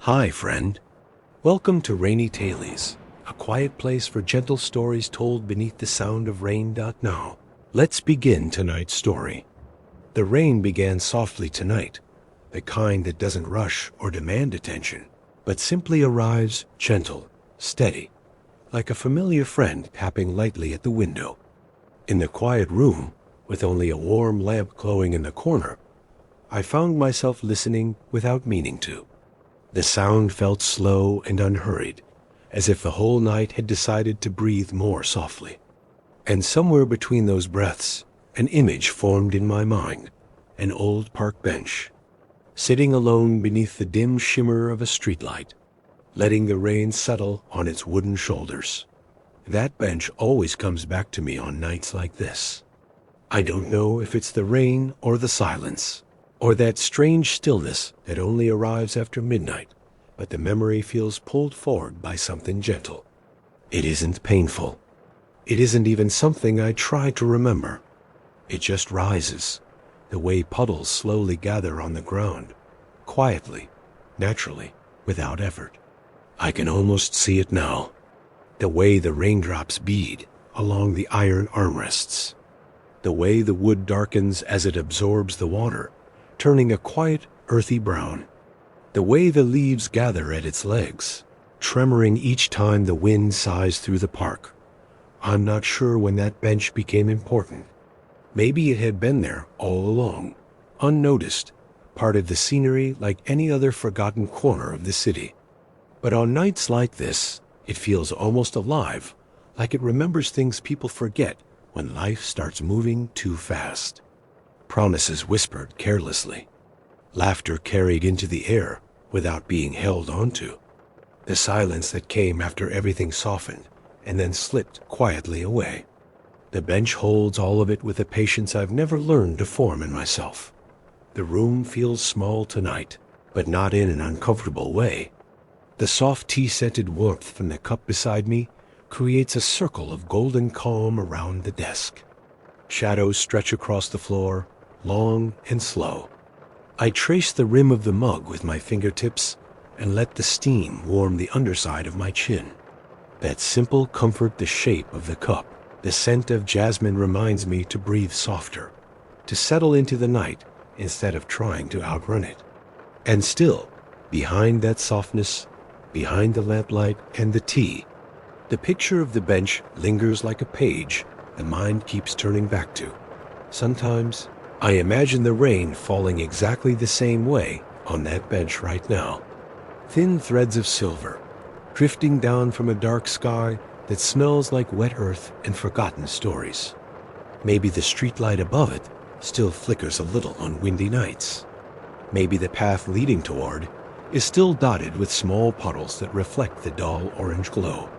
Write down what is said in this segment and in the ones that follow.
Hi, friend. Welcome to Rainy Tales, a quiet place for gentle stories told beneath the sound of rain. Now, let's begin tonight's story. The rain began softly tonight, the kind that doesn't rush or demand attention, but simply arrives gentle, steady, like a familiar friend tapping lightly at the window. In the quiet room, with only a warm lamp glowing in the corner, I found myself listening without meaning to. The sound felt slow and unhurried, as if the whole night had decided to breathe more softly. And somewhere between those breaths, an image formed in my mind, an old park bench, sitting alone beneath the dim shimmer of a streetlight, letting the rain settle on its wooden shoulders. That bench always comes back to me on nights like this. I don't know if it's the rain or the silence, or that strange stillness that only arrives after midnight, but the memory feels pulled forward by something gentle. It isn't painful. It isn't even something I try to remember. It just rises, the way puddles slowly gather on the ground, quietly, naturally, without effort. I can almost see it now, the way the raindrops bead along the iron armrests, the way the wood darkens as it absorbs the water, turning a quiet, earthy brown. The way the leaves gather at its legs, tremoring each time the wind sighs through the park. I'm not sure when that bench became important. Maybe it had been there all along, unnoticed, part of the scenery like any other forgotten corner of the city. But on nights like this, it feels almost alive, like it remembers things people forget when life starts moving too fast. Promises whispered carelessly, laughter carried into the air without being held onto, the silence that came after everything softened and then slipped quietly away. The bench holds all of it with a patience I've never learned to form in myself. The room feels small tonight, but not in an uncomfortable way. The soft tea-scented warmth from the cup beside me creates a circle of golden calm around the desk. Shadows stretch across the floor, long and slow. I trace the rim of the mug with my fingertips and let the steam warm the underside of my chin. That simple comfort, the shape of the cup, the scent of jasmine reminds me to breathe softer, to settle into the night instead of trying to outrun it. And still, behind that softness, behind the lamplight and the tea, the picture of the bench lingers like a page the mind keeps turning back to. Sometimes, I imagine the rain falling exactly the same way on that bench right now. Thin threads of silver, drifting down from a dark sky that smells like wet earth and forgotten stories. Maybe the streetlight above it still flickers a little on windy nights. Maybe the path leading toward is still dotted with small puddles that reflect the dull orange glow.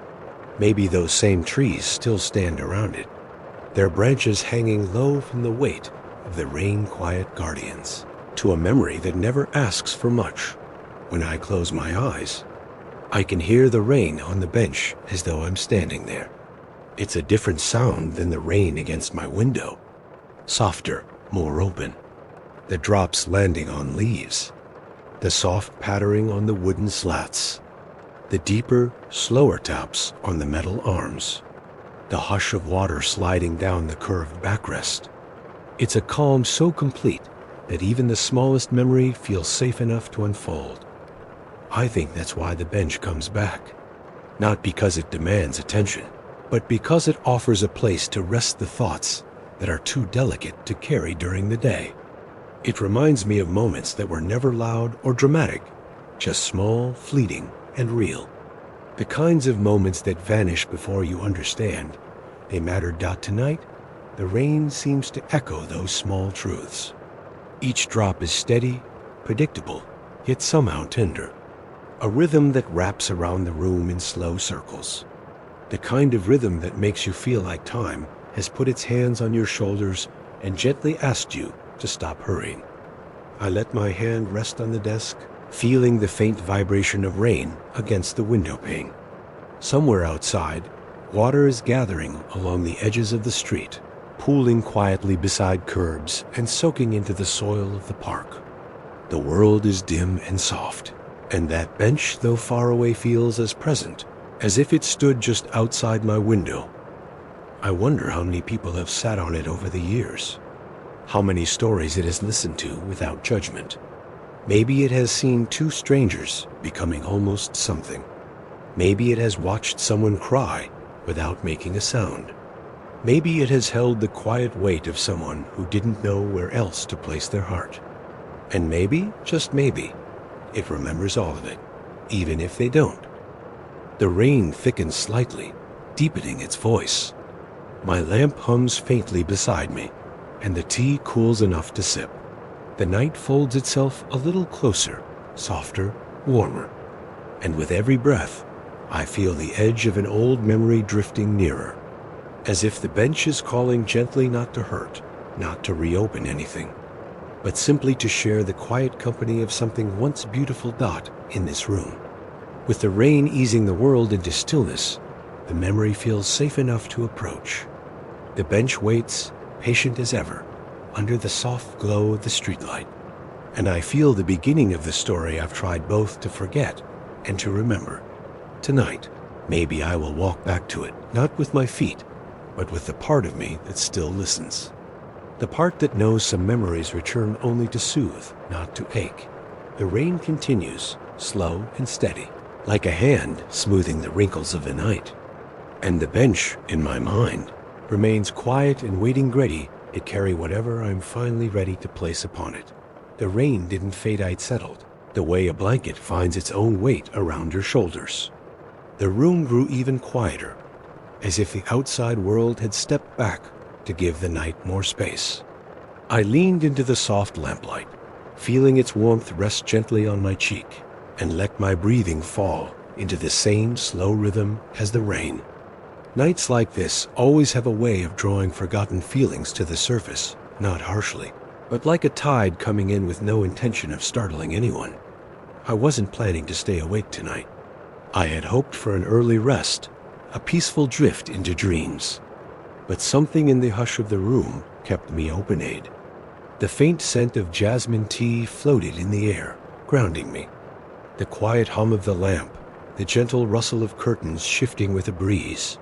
Maybe those same trees still stand around it, their branches hanging low from the weight of the rain-quiet guardians, to a memory that never asks for much. When I close my eyes, I can hear the rain on the bench as though I'm standing there. It's a different sound than the rain against my window. Softer, more open. The drops landing on leaves. The soft pattering on the wooden slats. The deeper, slower taps on the metal arms. The hush of water sliding down the curved backrest. It's a calm so complete that even the smallest memory feels safe enough to unfold. I think that's why the bench comes back. Not because it demands attention, but because it offers a place to rest the thoughts that are too delicate to carry during the day. It reminds me of moments that were never loud or dramatic, just small, fleeting, and real. The kinds of moments that vanish before you understand they mattered. Tonight, the rain seems to echo those small truths. Each drop is steady, predictable, yet somehow tender. A rhythm that wraps around the room in slow circles. The kind of rhythm that makes you feel like time has put its hands on your shoulders and gently asked you to stop hurrying. I let my hand rest on the desk, feeling the faint vibration of rain against the window pane. Somewhere outside, water is gathering along the edges of the street, pooling quietly beside curbs and soaking into the soil of the park. The world is dim and soft, And that bench, though far away, feels as present, as if it stood just outside my window. I wonder how many people have sat on it over the years. How many stories it has listened to without judgment. Maybe it has seen two strangers becoming almost something. Maybe it has watched someone cry without making a sound. Maybe it has held the quiet weight of someone who didn't know where else to place their heart. And maybe, just maybe, it remembers all of it, even if they don't. The rain thickens slightly, deepening its voice. My lamp hums faintly beside me, and the tea cools enough to sip. The night folds itself a little closer, softer, warmer. And with every breath, I feel the edge of an old memory drifting nearer, as if the bench is calling gently not to hurt, not to reopen anything, but simply to share the quiet company of something once beautiful dot in this room. With the rain easing the world into stillness, the memory feels safe enough to approach. The bench waits, patient as ever, under the soft glow of the streetlight, and I feel the beginning of the story I've tried both to forget and to remember. Tonight, maybe I will walk back to it, not with my feet, but with the part of me that still listens. The part that knows some memories return only to soothe, not to ache. The rain continues, slow and steady, like a hand smoothing the wrinkles of the night. And the bench, in my mind, remains quiet and waiting ready to carry whatever I'm finally ready to place upon it. The rain didn't fade settled, the way a blanket finds its own weight around your shoulders. The room grew even quieter, as if the outside world had stepped back to give the night more space. I leaned into the soft lamplight, feeling its warmth rest gently on my cheek, and let my breathing fall into the same slow rhythm as the rain. Nights like this always have a way of drawing forgotten feelings to the surface, not harshly, but like a tide coming in with no intention of startling anyone. I wasn't planning to stay awake tonight. I had hoped for an early rest, a peaceful drift into dreams. But something in the hush of the room kept me open-eyed. The faint scent of jasmine tea floated in the air, grounding me. The quiet hum of the lamp, the gentle rustle of curtains shifting with a breeze.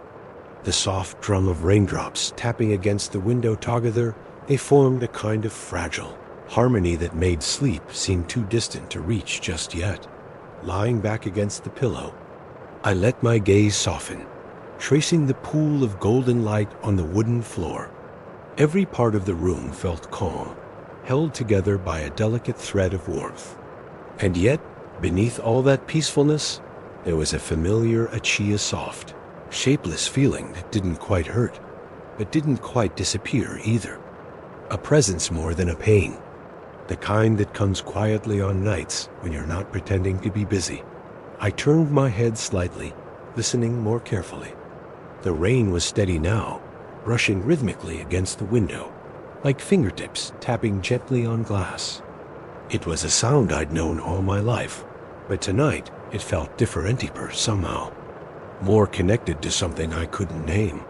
The soft drum of raindrops tapping against the window together, they formed a kind of fragile harmony that made sleep seem too distant to reach just yet. Lying back against the pillow, I let my gaze soften, tracing the pool of golden light on the wooden floor. Every part of the room felt calm, held together by a delicate thread of warmth. And yet, beneath all that peacefulness, there was a familiar achia soft, shapeless feeling that didn't quite hurt, but didn't quite disappear either. A presence more than a pain, the kind that comes quietly on nights when you're not pretending to be busy. I turned my head slightly, listening more carefully. The rain was steady now, brushing rhythmically against the window, like fingertips tapping gently on glass. It was a sound I'd known all my life, but tonight it felt differentiper somehow, more connected to something I couldn't name,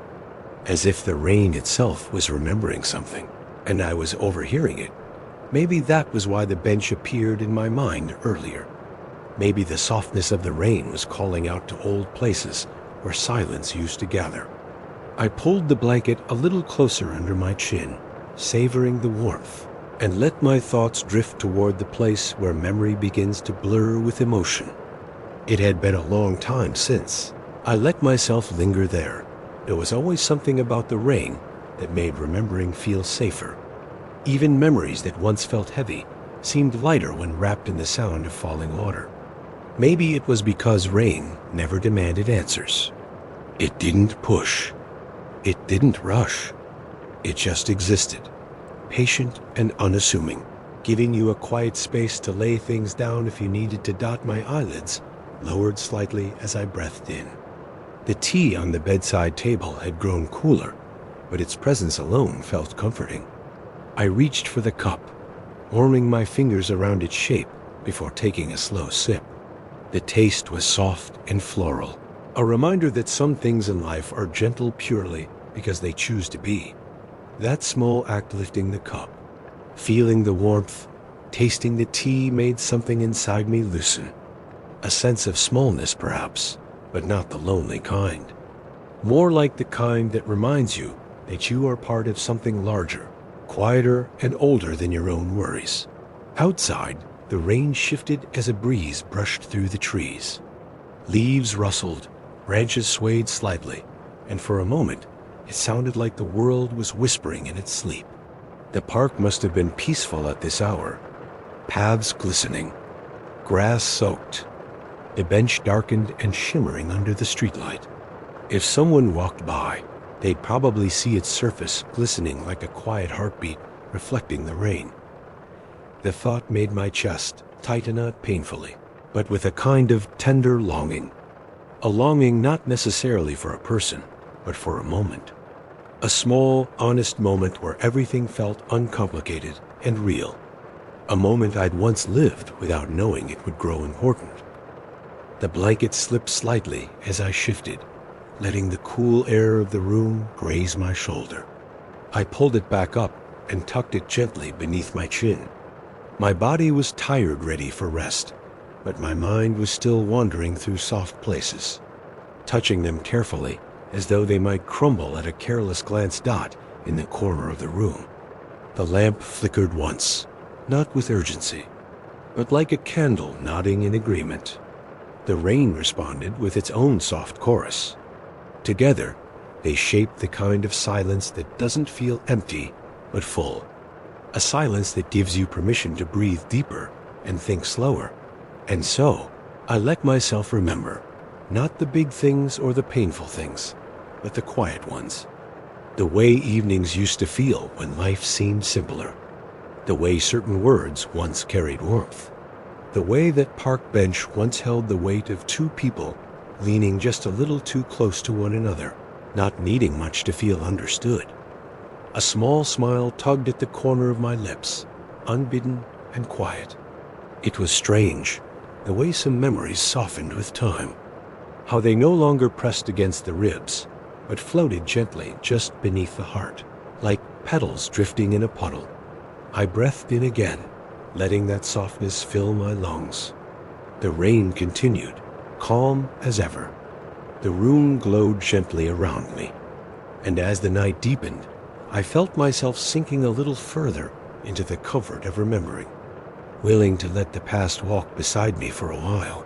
as if the rain itself was remembering something, and I was overhearing it. Maybe that was why the bench appeared in my mind earlier. Maybe the softness of the rain was calling out to old places where silence used to gather. I pulled the blanket a little closer under my chin, savoring the warmth, and let my thoughts drift toward the place where memory begins to blur with emotion. It had been a long time since. I let myself linger there. There was always something about the rain that made remembering feel safer. Even memories that once felt heavy seemed lighter when wrapped in the sound of falling water. Maybe it was because rain never demanded answers. It didn't push. It didn't rush. It just existed, patient and unassuming, giving you a quiet space to lay things down if you needed to. My eyelids lowered slightly as I breathed in. The tea on the bedside table had grown cooler, but its presence alone felt comforting. I reached for the cup, warming my fingers around its shape before taking a slow sip. The taste was soft and floral, a reminder that some things in life are gentle purely because they choose to be. That small act, lifting the cup, feeling the warmth, tasting the tea, made something inside me loosen. A sense of smallness, perhaps, but not the lonely kind. More like the kind that reminds you that you are part of something larger, quieter and older than your own worries. Outside, the rain shifted as a breeze brushed through the trees. Leaves rustled, branches swayed slightly, and for a moment, it sounded like the world was whispering in its sleep. The park must have been peaceful at this hour. Paths glistening, grass soaked, a bench darkened and shimmering under the streetlight. If someone walked by, they'd probably see its surface glistening like a quiet heartbeat reflecting the rain. The thought made my chest tighten out painfully, but with a kind of tender longing. A longing not necessarily for a person, but for a moment. A small, honest moment where everything felt uncomplicated and real. A moment I'd once lived without knowing it would grow important. The blanket slipped slightly as I shifted, letting the cool air of the room graze my shoulder. I pulled it back up and tucked it gently beneath my chin. My body was tired, ready for rest, but my mind was still wandering through soft places, touching them carefully as though they might crumble at a careless glance dot in the corner of the room. The lamp flickered once, not with urgency, but like a candle nodding in agreement. The rain responded with its own soft chorus. Together, they shaped the kind of silence that doesn't feel empty, but full. A silence that gives you permission to breathe deeper and think slower. And so, I let myself remember, not the big things or the painful things, but the quiet ones. The way evenings used to feel when life seemed simpler. The way certain words once carried warmth. The way that park bench once held the weight of two people leaning just a little too close to one another, not needing much to feel understood. A small smile tugged at the corner of my lips, unbidden and quiet. It was strange, the way some memories softened with time. How they no longer pressed against the ribs, but floated gently just beneath the heart, like petals drifting in a puddle. I breathed in again, letting that softness fill my lungs. The rain continued, calm as ever. The room glowed gently around me, and as the night deepened, I felt myself sinking a little further into the comfort of remembering, willing to let the past walk beside me for a while,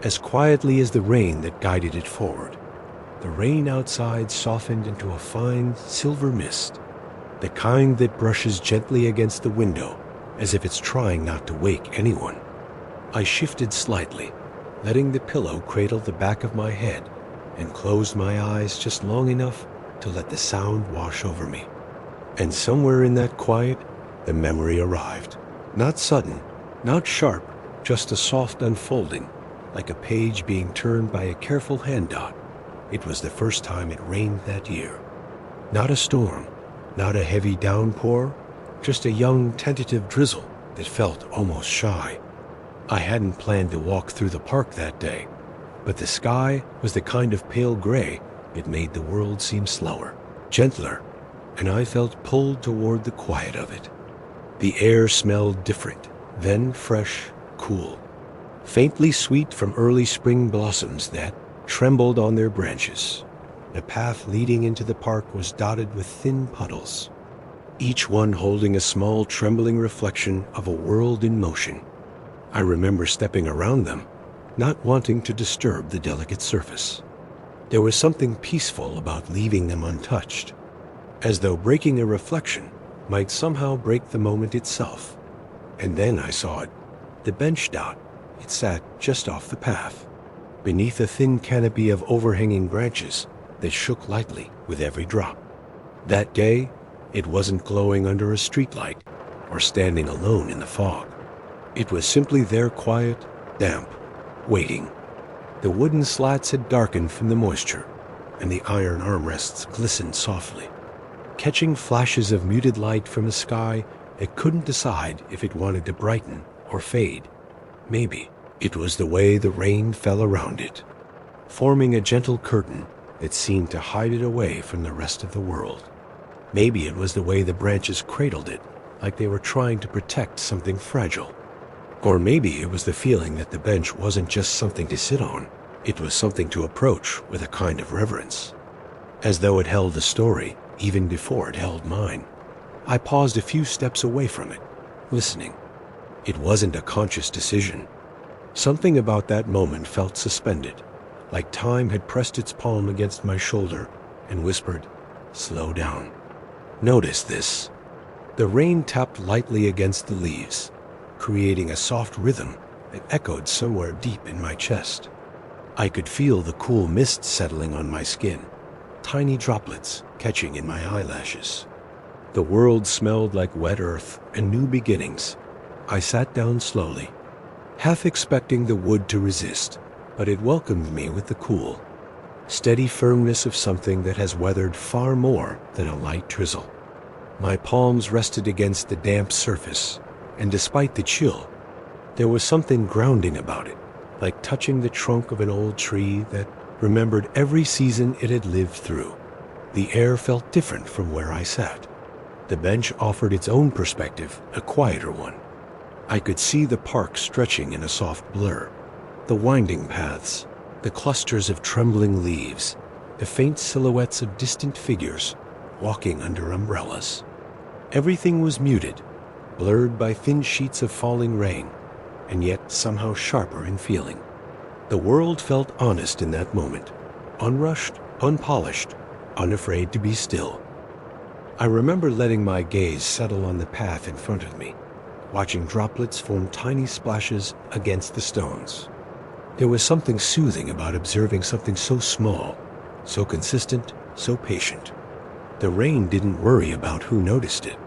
as quietly as the rain that guided it forward. The rain outside softened into a fine silver mist, the kind that brushes gently against the window as if it's trying not to wake anyone. I shifted slightly, letting the pillow cradle the back of my head, and closed my eyes just long enough to let the sound wash over me. And somewhere in that quiet, the memory arrived. Not sudden, not sharp, just a soft unfolding, like a page being turned by a careful hand dot. It was the first time it rained that year. Not a storm, not a heavy downpour, just a young, tentative drizzle that felt almost shy. I hadn't planned to walk through the park that day, but the sky was the kind of pale gray it made the world seem slower, gentler, and I felt pulled toward the quiet of it. The air smelled different, then fresh, cool, faintly sweet from early spring blossoms that trembled on their branches. The path leading into the park was dotted with thin puddles, each one holding a small trembling reflection of a world in motion. I remember stepping around them, not wanting to disturb the delicate surface. There was something peaceful about leaving them untouched, as though breaking a reflection might somehow break the moment itself. And then I saw it, the bench dot. It sat just off the path, beneath a thin canopy of overhanging branches that shook lightly with every drop. That day, it wasn't glowing under a streetlight or standing alone in the fog. It was simply there, quiet, damp, waiting. The wooden slats had darkened from the moisture, and the iron armrests glistened softly, catching flashes of muted light from a sky that couldn't decide if it wanted to brighten or fade. Maybe it was the way the rain fell around it, forming a gentle curtain that seemed to hide it away from the rest of the world. Maybe it was the way the branches cradled it, like they were trying to protect something fragile. Or maybe it was the feeling that the bench wasn't just something to sit on, it was something to approach with a kind of reverence, as though it held the story even before it held mine. I paused a few steps away from it, listening. It wasn't a conscious decision. Something about that moment felt suspended, like time had pressed its palm against my shoulder and whispered, "Slow down. Notice this." The rain tapped lightly against the leaves, creating a soft rhythm that echoed somewhere deep in my chest. I could feel the cool mist settling on my skin, tiny droplets catching in my eyelashes. The world smelled like wet earth and new beginnings. I sat down slowly, half expecting the wood to resist, but it welcomed me with the cool, steady firmness of something that has weathered far more than a light drizzle. My palms rested against the damp surface, and despite the chill, there was something grounding about it, like touching the trunk of an old tree that remembered every season it had lived through. The air felt different from where I sat. The bench offered its own perspective, a quieter one. I could see the park stretching in a soft blur, the winding paths, the clusters of trembling leaves, the faint silhouettes of distant figures walking under umbrellas. Everything was muted, blurred by thin sheets of falling rain, and yet somehow sharper in feeling. The world felt honest in that moment, unrushed, unpolished, unafraid to be still. I remember letting my gaze settle on the path in front of me, watching droplets form tiny splashes against the stones. There was something soothing about observing something so small, so consistent, so patient. The rain didn't worry about who noticed it.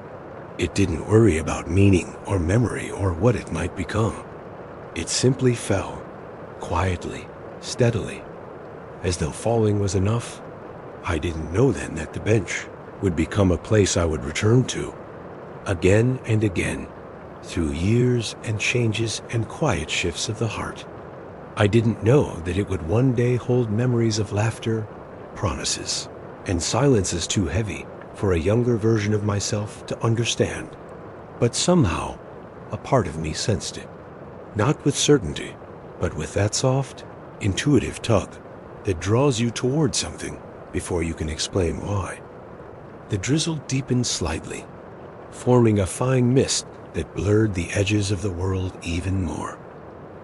It didn't worry about meaning or memory or what it might become. It simply fell, quietly, steadily, as though falling was enough. I didn't know then that the bench would become a place I would return to, again and again, through years and changes and quiet shifts of the heart. I didn't know that it would one day hold memories of laughter, promises, and silences too heavy for a younger version of myself to understand. But somehow, a part of me sensed it. Not with certainty, but with that soft, intuitive tug that draws you toward something before you can explain why. The drizzle deepened slightly, forming a fine mist that blurred the edges of the world even more.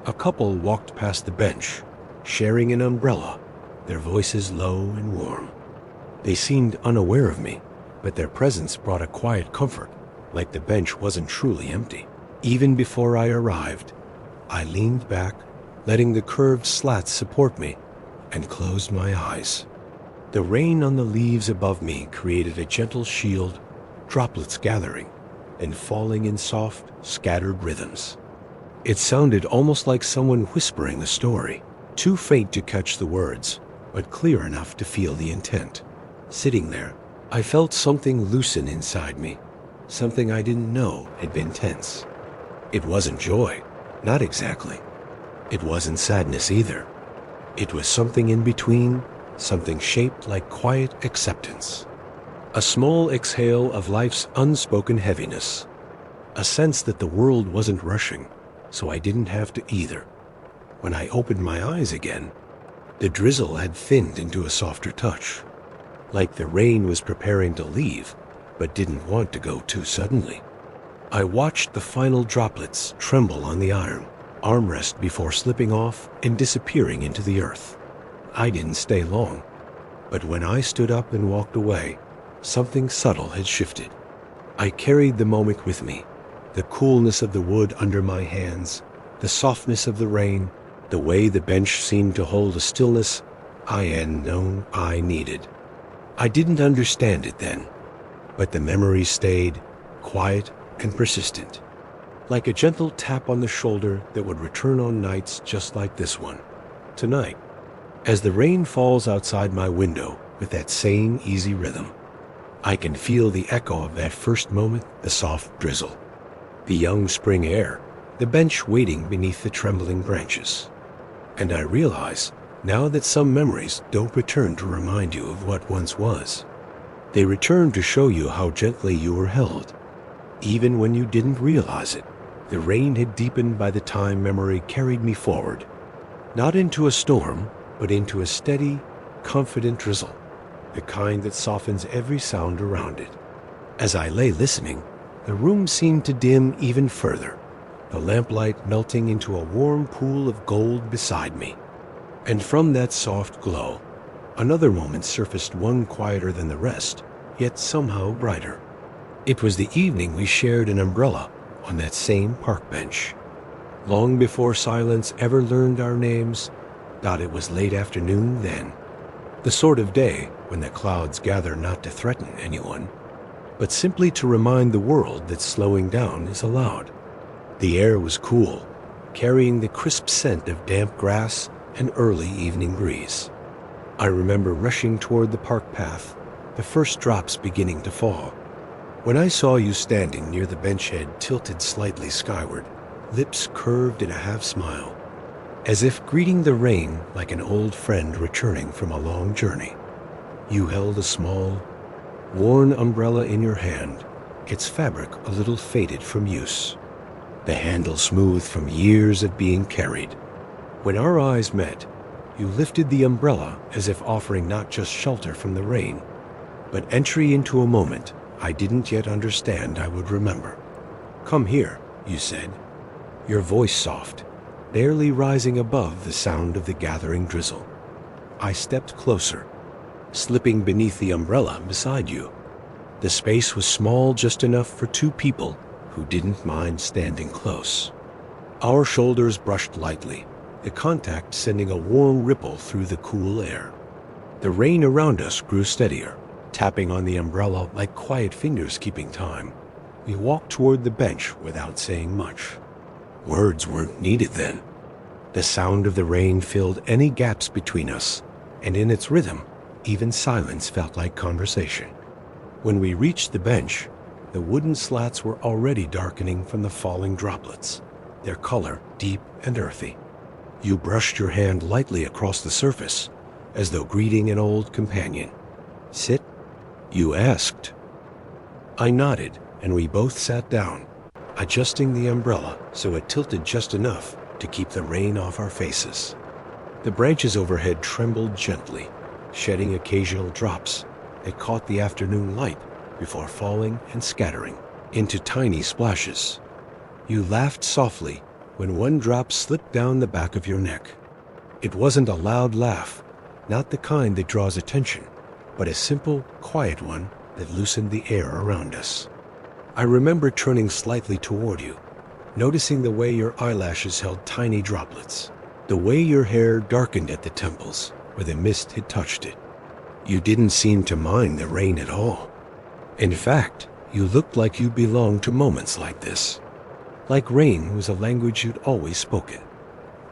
A couple walked past the bench, sharing an umbrella, their voices low and warm. They seemed unaware of me, but their presence brought a quiet comfort, like the bench wasn't truly empty. Even before I arrived, I leaned back, letting the curved slats support me, and closed my eyes. The rain on the leaves above me created a gentle shield, droplets gathering and falling in soft, scattered rhythms. It sounded almost like someone whispering a story, too faint to catch the words, but clear enough to feel the intent. Sitting there, I felt something loosen inside me, something I didn't know had been tense. It wasn't joy, not exactly. It wasn't sadness either. It was something in between, something shaped like quiet acceptance. A small exhale of life's unspoken heaviness. A sense that the world wasn't rushing, so I didn't have to either. When I opened my eyes again, the drizzle had thinned into a softer touch, like the rain was preparing to leave, but didn't want to go too suddenly. I watched the final droplets tremble on the iron armrest before slipping off and disappearing into the earth. I didn't stay long, but when I stood up and walked away, something subtle had shifted. I carried the moment with me, the coolness of the wood under my hands, the softness of the rain, the way the bench seemed to hold a stillness I hadn't known I needed. I didn't understand it then, but the memory stayed, quiet and persistent, like a gentle tap on the shoulder that would return on nights just like this one. Tonight, as the rain falls outside my window with that same easy rhythm, I can feel the echo of that first moment, the soft drizzle, the young spring air, the bench waiting beneath the trembling branches. And I realize now that some memories don't return to remind you of what once was. They return to show you how gently you were held, even when you didn't realize it. The rain had deepened by the time memory carried me forward, not into a storm, but into a steady, confident drizzle, the kind that softens every sound around it. As I lay listening, the room seemed to dim even further, the lamplight melting into a warm pool of gold beside me. And from that soft glow, another moment surfaced, one quieter than the rest, yet somehow brighter. It was the evening we shared an umbrella on that same park bench. Long before silence ever learned our names, it was late afternoon then. The sort of day when the clouds gather not to threaten anyone, but simply to remind the world that slowing down is allowed. The air was cool, carrying the crisp scent of damp grass and early evening breeze. I remember rushing toward the park path, the first drops beginning to fall. When I saw you standing near the bench head tilted slightly skyward, lips curved in a half smile, as if greeting the rain like an old friend returning from a long journey. You held a small, worn umbrella in your hand, its fabric a little faded from use, the handle smooth from years of being carried. When our eyes met, you lifted the umbrella as if offering not just shelter from the rain, but entry into a moment I didn't yet understand I would remember. "Come here," you said, your voice soft, barely rising above the sound of the gathering drizzle. I stepped closer, slipping beneath the umbrella beside you. The space was small, just enough for two people who didn't mind standing close. Our shoulders brushed lightly, the contact sending a warm ripple through the cool air. The rain around us grew steadier, tapping on the umbrella like quiet fingers keeping time. We walked toward the bench without saying much. Words weren't needed then. The sound of the rain filled any gaps between us, and in its rhythm, even silence felt like conversation. When we reached the bench, the wooden slats were already darkening from the falling droplets, their color deep and earthy. You brushed your hand lightly across the surface, as though greeting an old companion. "Sit?" you asked. I nodded, and we both sat down, adjusting the umbrella so it tilted just enough to keep the rain off our faces. The branches overhead trembled gently, shedding occasional drops that caught the afternoon light before falling and scattering into tiny splashes. You laughed softly when one drop slipped down the back of your neck. It wasn't a loud laugh, not the kind that draws attention, but a simple, quiet one that loosened the air around us. I remember turning slightly toward you, noticing the way your eyelashes held tiny droplets, the way your hair darkened at the temples where the mist had touched it. You didn't seem to mind the rain at all. In fact, you looked like you belonged to moments like this. Like rain was a language you'd always spoken.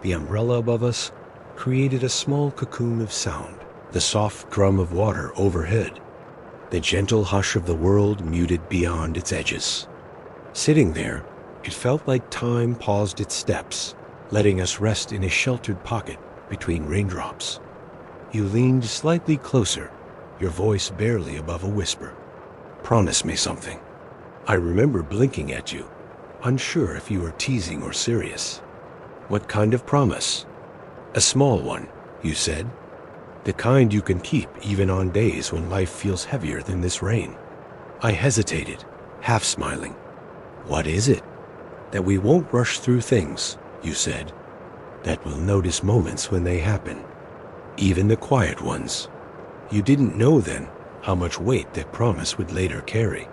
The umbrella above us created a small cocoon of sound, the soft drum of water overhead, the gentle hush of the world muted beyond its edges. Sitting there, it felt like time paused its steps, letting us rest in a sheltered pocket between raindrops. You leaned slightly closer, your voice barely above a whisper. "Promise me something." I remember blinking at you, unsure if you were teasing or serious. "What kind of promise?" "A small one," you said. "The kind you can keep even on days when life feels heavier than this rain." I hesitated, half smiling. "What is it?" "That we won't rush through things," you said. "That we'll notice moments when they happen, even the quiet ones." You didn't know then how much weight that promise would later carry.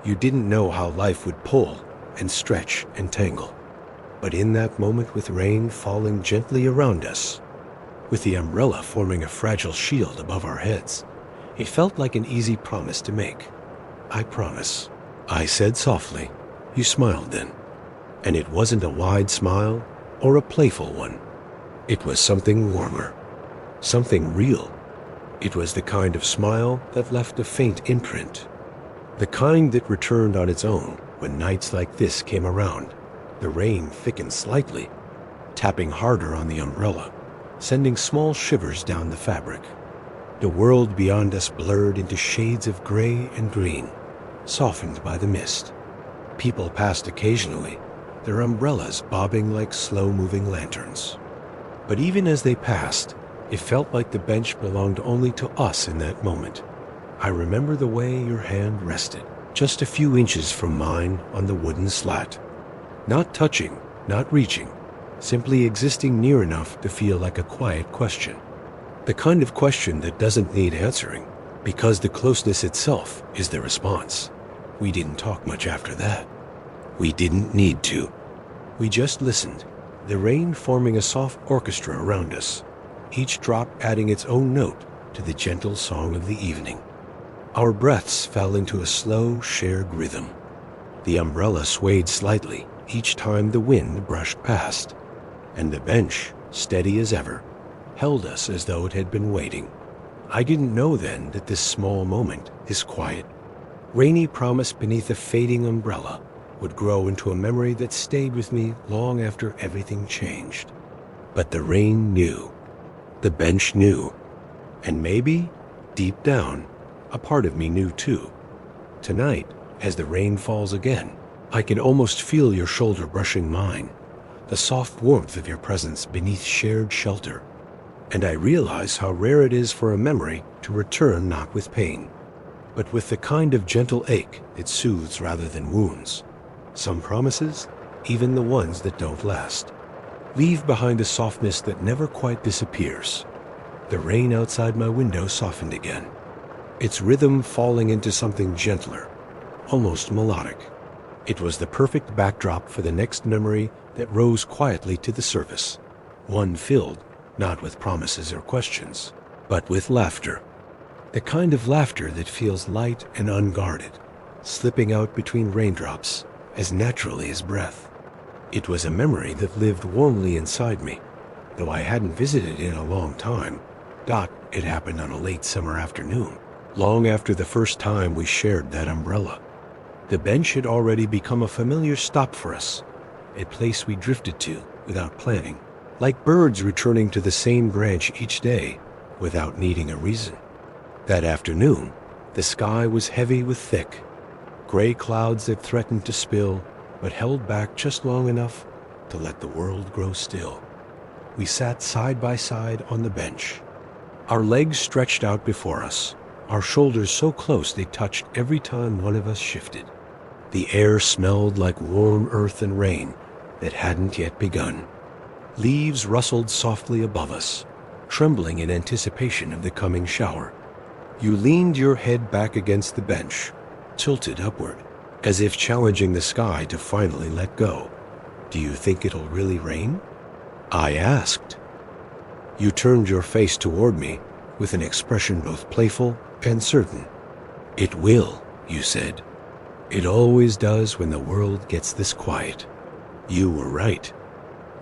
You didn't know how life would pull and stretch and tangle. But in that moment, with rain falling gently around us, with the umbrella forming a fragile shield above our heads, it felt like an easy promise to make. "I promise," I said softly. You smiled then. And it wasn't a wide smile or a playful one. It was something warmer, something real. It was the kind of smile that left a faint imprint, the kind that returned on its own when nights like this came around. The rain thickened slightly, tapping harder on the umbrella, sending small shivers down the fabric. The world beyond us blurred into shades of gray and green, softened by the mist. People passed occasionally, their umbrellas bobbing like slow-moving lanterns. But even as they passed, it felt like the bench belonged only to us in that moment. I remember the way your hand rested, just a few inches from mine on the wooden slat. Not touching, not reaching, simply existing near enough to feel like a quiet question. The kind of question that doesn't need answering, because the closeness itself is the response. We didn't talk much after that. We didn't need to. We just listened, the rain forming a soft orchestra around us, each drop adding its own note to the gentle song of the evening. Our breaths fell into a slow, shared rhythm. The umbrella swayed slightly each time the wind brushed past, and the bench, steady as ever, held us as though it had been waiting. I didn't know then that this small moment, this quiet, rainy promise beneath a fading umbrella, would grow into a memory that stayed with me long after everything changed. But the rain knew. The bench knew. And maybe, deep down, a part of me knew too. Tonight, as the rain falls again, I can almost feel your shoulder brushing mine, the soft warmth of your presence beneath shared shelter. And I realize how rare it is for a memory to return not with pain, but with the kind of gentle ache that soothes rather than wounds. Some promises, even the ones that don't last, leave behind a softness that never quite disappears. The rain outside my window softened again, its rhythm falling into something gentler, almost melodic. It was the perfect backdrop for the next memory that rose quietly to the surface, one filled not with promises or questions, but with laughter. The kind of laughter that feels light and unguarded, slipping out between raindrops as naturally as breath. It was a memory that lived warmly inside me, though I hadn't visited in a long time. It happened on a late summer afternoon, long after the first time we shared that umbrella. The bench had already become a familiar stop for us, a place we drifted to without planning, like birds returning to the same branch each day without needing a reason. That afternoon, the sky was heavy with thick, gray clouds that threatened to spill, but held back just long enough to let the world grow still. We sat side by side on the bench, our legs stretched out before us, our shoulders so close they touched every time one of us shifted. The air smelled like warm earth and rain that hadn't yet begun. Leaves rustled softly above us, trembling in anticipation of the coming shower. You leaned your head back against the bench, tilted upward, as if challenging the sky to finally let go. "Do you think it'll really rain?" I asked. You turned your face toward me with an expression both playful and certain. "It will," you said. "It always does when the world gets this quiet." You were right.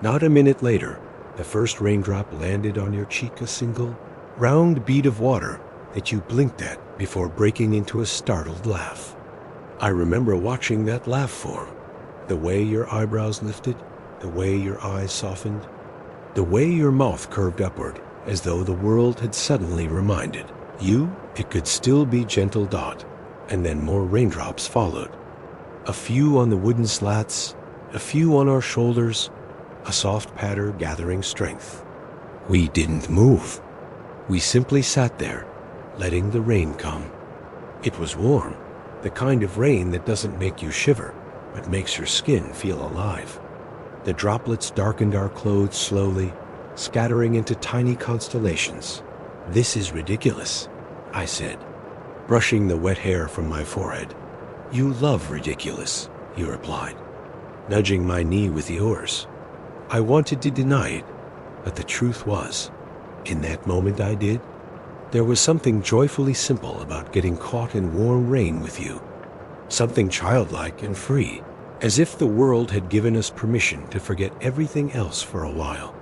Not a minute later, the first raindrop landed on your cheek, a single, round bead of water that you blinked at before breaking into a startled laugh. I remember watching that laugh form, the way your eyebrows lifted, the way your eyes softened, the way your mouth curved upward, as though the world had suddenly reminded you it could still be gentle. And then more raindrops followed. A few on the wooden slats, a few on our shoulders, a soft patter gathering strength. We didn't move. We simply sat there, letting the rain come. It was warm, the kind of rain that doesn't make you shiver, but makes your skin feel alive. The droplets darkened our clothes slowly, scattering into tiny constellations. "This is ridiculous," I said, brushing the wet hair from my forehead. "You love ridiculous," you replied, nudging my knee with yours. I wanted to deny it, but the truth was, in that moment I did. There was something joyfully simple about getting caught in warm rain with you, something childlike and free, as if the world had given us permission to forget everything else for a while.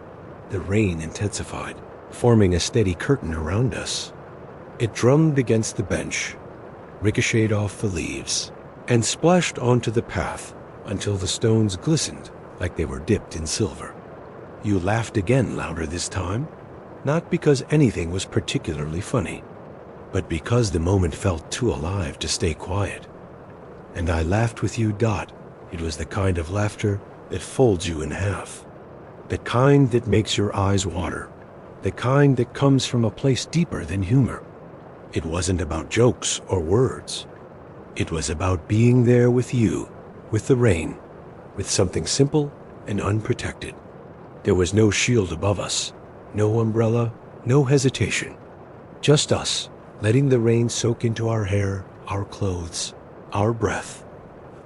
The rain intensified, forming a steady curtain around us. It drummed against the bench, ricocheted off the leaves, and splashed onto the path until the stones glistened like they were dipped in silver. You laughed again, louder this time, not because anything was particularly funny, but because the moment felt too alive to stay quiet. And I laughed with you. It was the kind of laughter that folds you in half. The kind that makes your eyes water. The kind that comes from a place deeper than humor. It wasn't about jokes or words. It was about being there with you, with the rain, with something simple and unprotected. There was no shield above us, no umbrella, no hesitation. Just us, letting the rain soak into our hair, our clothes, our breath.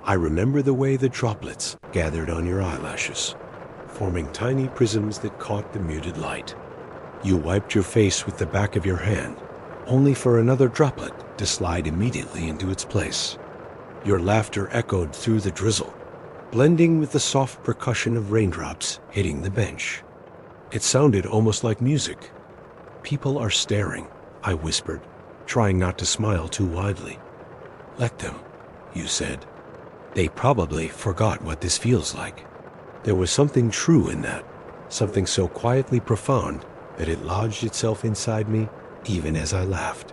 I remember the way the droplets gathered on your eyelashes, forming tiny prisms that caught the muted light. You wiped your face with the back of your hand, only for another droplet to slide immediately into its place. Your laughter echoed through the drizzle, blending with the soft percussion of raindrops hitting the bench. It sounded almost like music. People are staring, I whispered, trying not to smile too widely. Let them, you said. They probably forgot what this feels like. There was something true in that, something so quietly profound that it lodged itself inside me even as I laughed.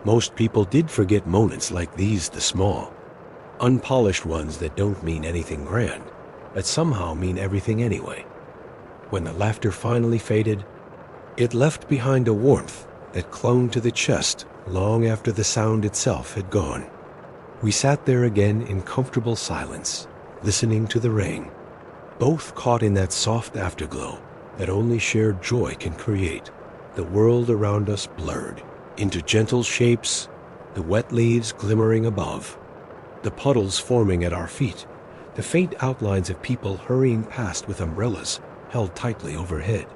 Most people did forget moments like these, the small, unpolished ones that don't mean anything grand, but somehow mean everything anyway. When the laughter finally faded, it left behind a warmth that clung to the chest long after the sound itself had gone. We sat there again in comfortable silence, listening to the rain, both caught in that soft afterglow that only shared joy can create. The world around us blurred into gentle shapes, the wet leaves glimmering above, the puddles forming at our feet, the faint outlines of people hurrying past with umbrellas held tightly overhead.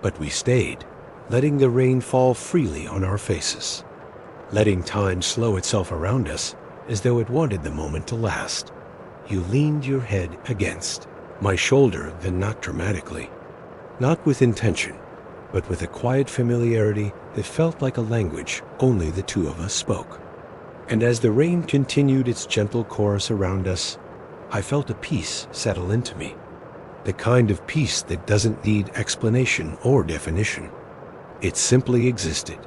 But we stayed, letting the rain fall freely on our faces, letting time slow itself around us as though it wanted the moment to last. You leaned your head against my shoulder, then not dramatically, not with intention, but with a quiet familiarity that felt like a language only the two of us spoke. And as the rain continued its gentle chorus around us, I felt a peace settle into me, the kind of peace that doesn't need explanation or definition. It simply existed.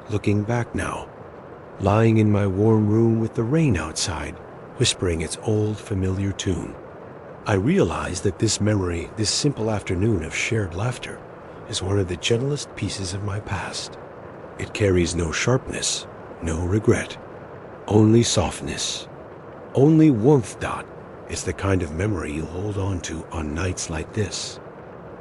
Looking back now, lying in my warm room with the rain outside, whispering its old familiar tune, I realized that this memory, this simple afternoon of shared laughter, is one of the gentlest pieces of my past. It carries no sharpness, no regret, only softness, only warmth. It's the kind of memory you'll hold on to on nights like this,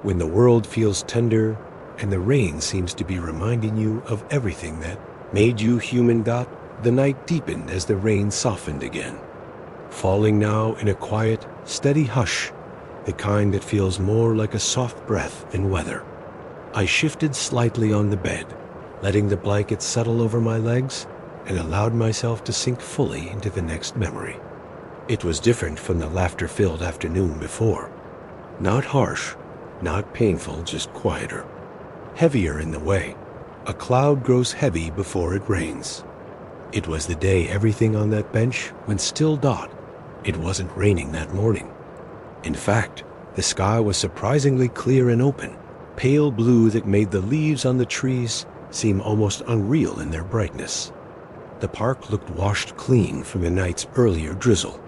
when the world feels tender and the rain seems to be reminding you of everything that made you human. The night deepened as the rain softened again, falling now in a quiet, steady hush, the kind that feels more like a soft breath than weather. I shifted slightly on the bed, letting the blanket settle over my legs, and allowed myself to sink fully into the next memory. It was different from the laughter-filled afternoon before. Not harsh, not painful, just quieter. Heavier in the way. A cloud grows heavy before it rains. It was the day everything on that bench went still. It wasn't raining that morning. In fact, the sky was surprisingly clear and open, pale blue that made the leaves on the trees seem almost unreal in their brightness. The park looked washed clean from the night's earlier drizzle.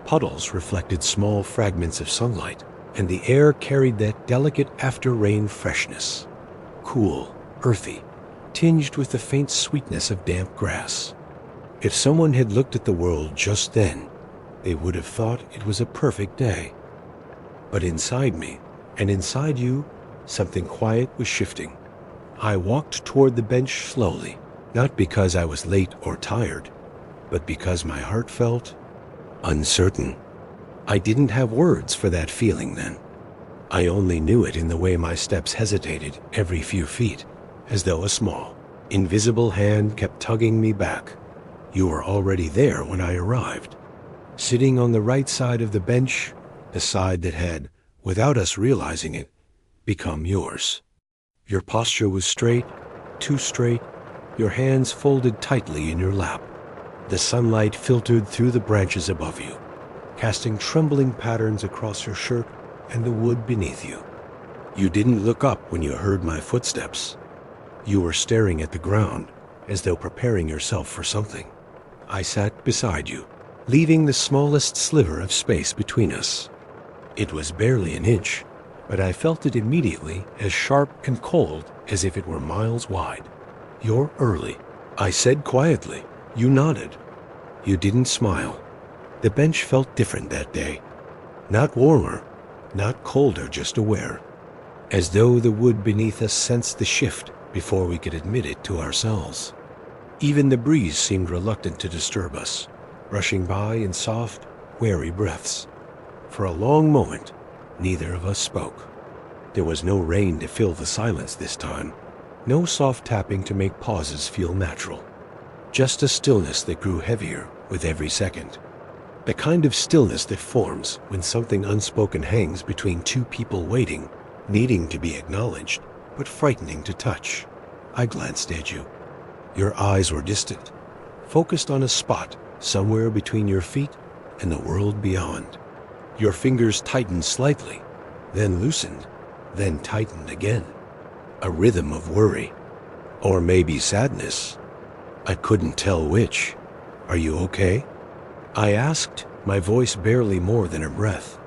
Puddles reflected small fragments of sunlight, and the air carried that delicate after-rain freshness. Cool, earthy, tinged with the faint sweetness of damp grass. If someone had looked at the world just then, they would have thought it was a perfect day. But inside me, and inside you, something quiet was shifting. I walked toward the bench slowly, not because I was late or tired, but because my heart felt uncertain. I didn't have words for that feeling then. I only knew it in the way my steps hesitated every few feet, as though a small, invisible hand kept tugging me back. You were already there when I arrived, sitting on the right side of the bench, the side that had, without us realizing it, become yours. Your posture was straight, too straight, your hands folded tightly in your lap. The sunlight filtered through the branches above you, casting trembling patterns across your shirt and the wood beneath you. You didn't look up when you heard my footsteps. You were staring at the ground, as though preparing yourself for something. I sat beside you, leaving the smallest sliver of space between us. It was barely an inch, but I felt it immediately as sharp and cold as if it were miles wide. "You're early," I said quietly. You nodded. You didn't smile. The bench felt different that day. Not warmer, not colder, just aware. As though the wood beneath us sensed the shift before we could admit it to ourselves. Even the breeze seemed reluctant to disturb us, rushing by in soft, wary breaths. For a long moment, neither of us spoke. There was no rain to fill the silence this time, no soft tapping to make pauses feel natural. Just a stillness that grew heavier with every second. The kind of stillness that forms when something unspoken hangs between two people waiting, needing to be acknowledged, but frightening to touch. I glanced at you. Your eyes were distant, focused on a spot somewhere between your feet and the world beyond. Your fingers tightened slightly, then loosened, then tightened again. A rhythm of worry. Or maybe sadness. I couldn't tell which. "Are you okay?" I asked, my voice barely more than a breath.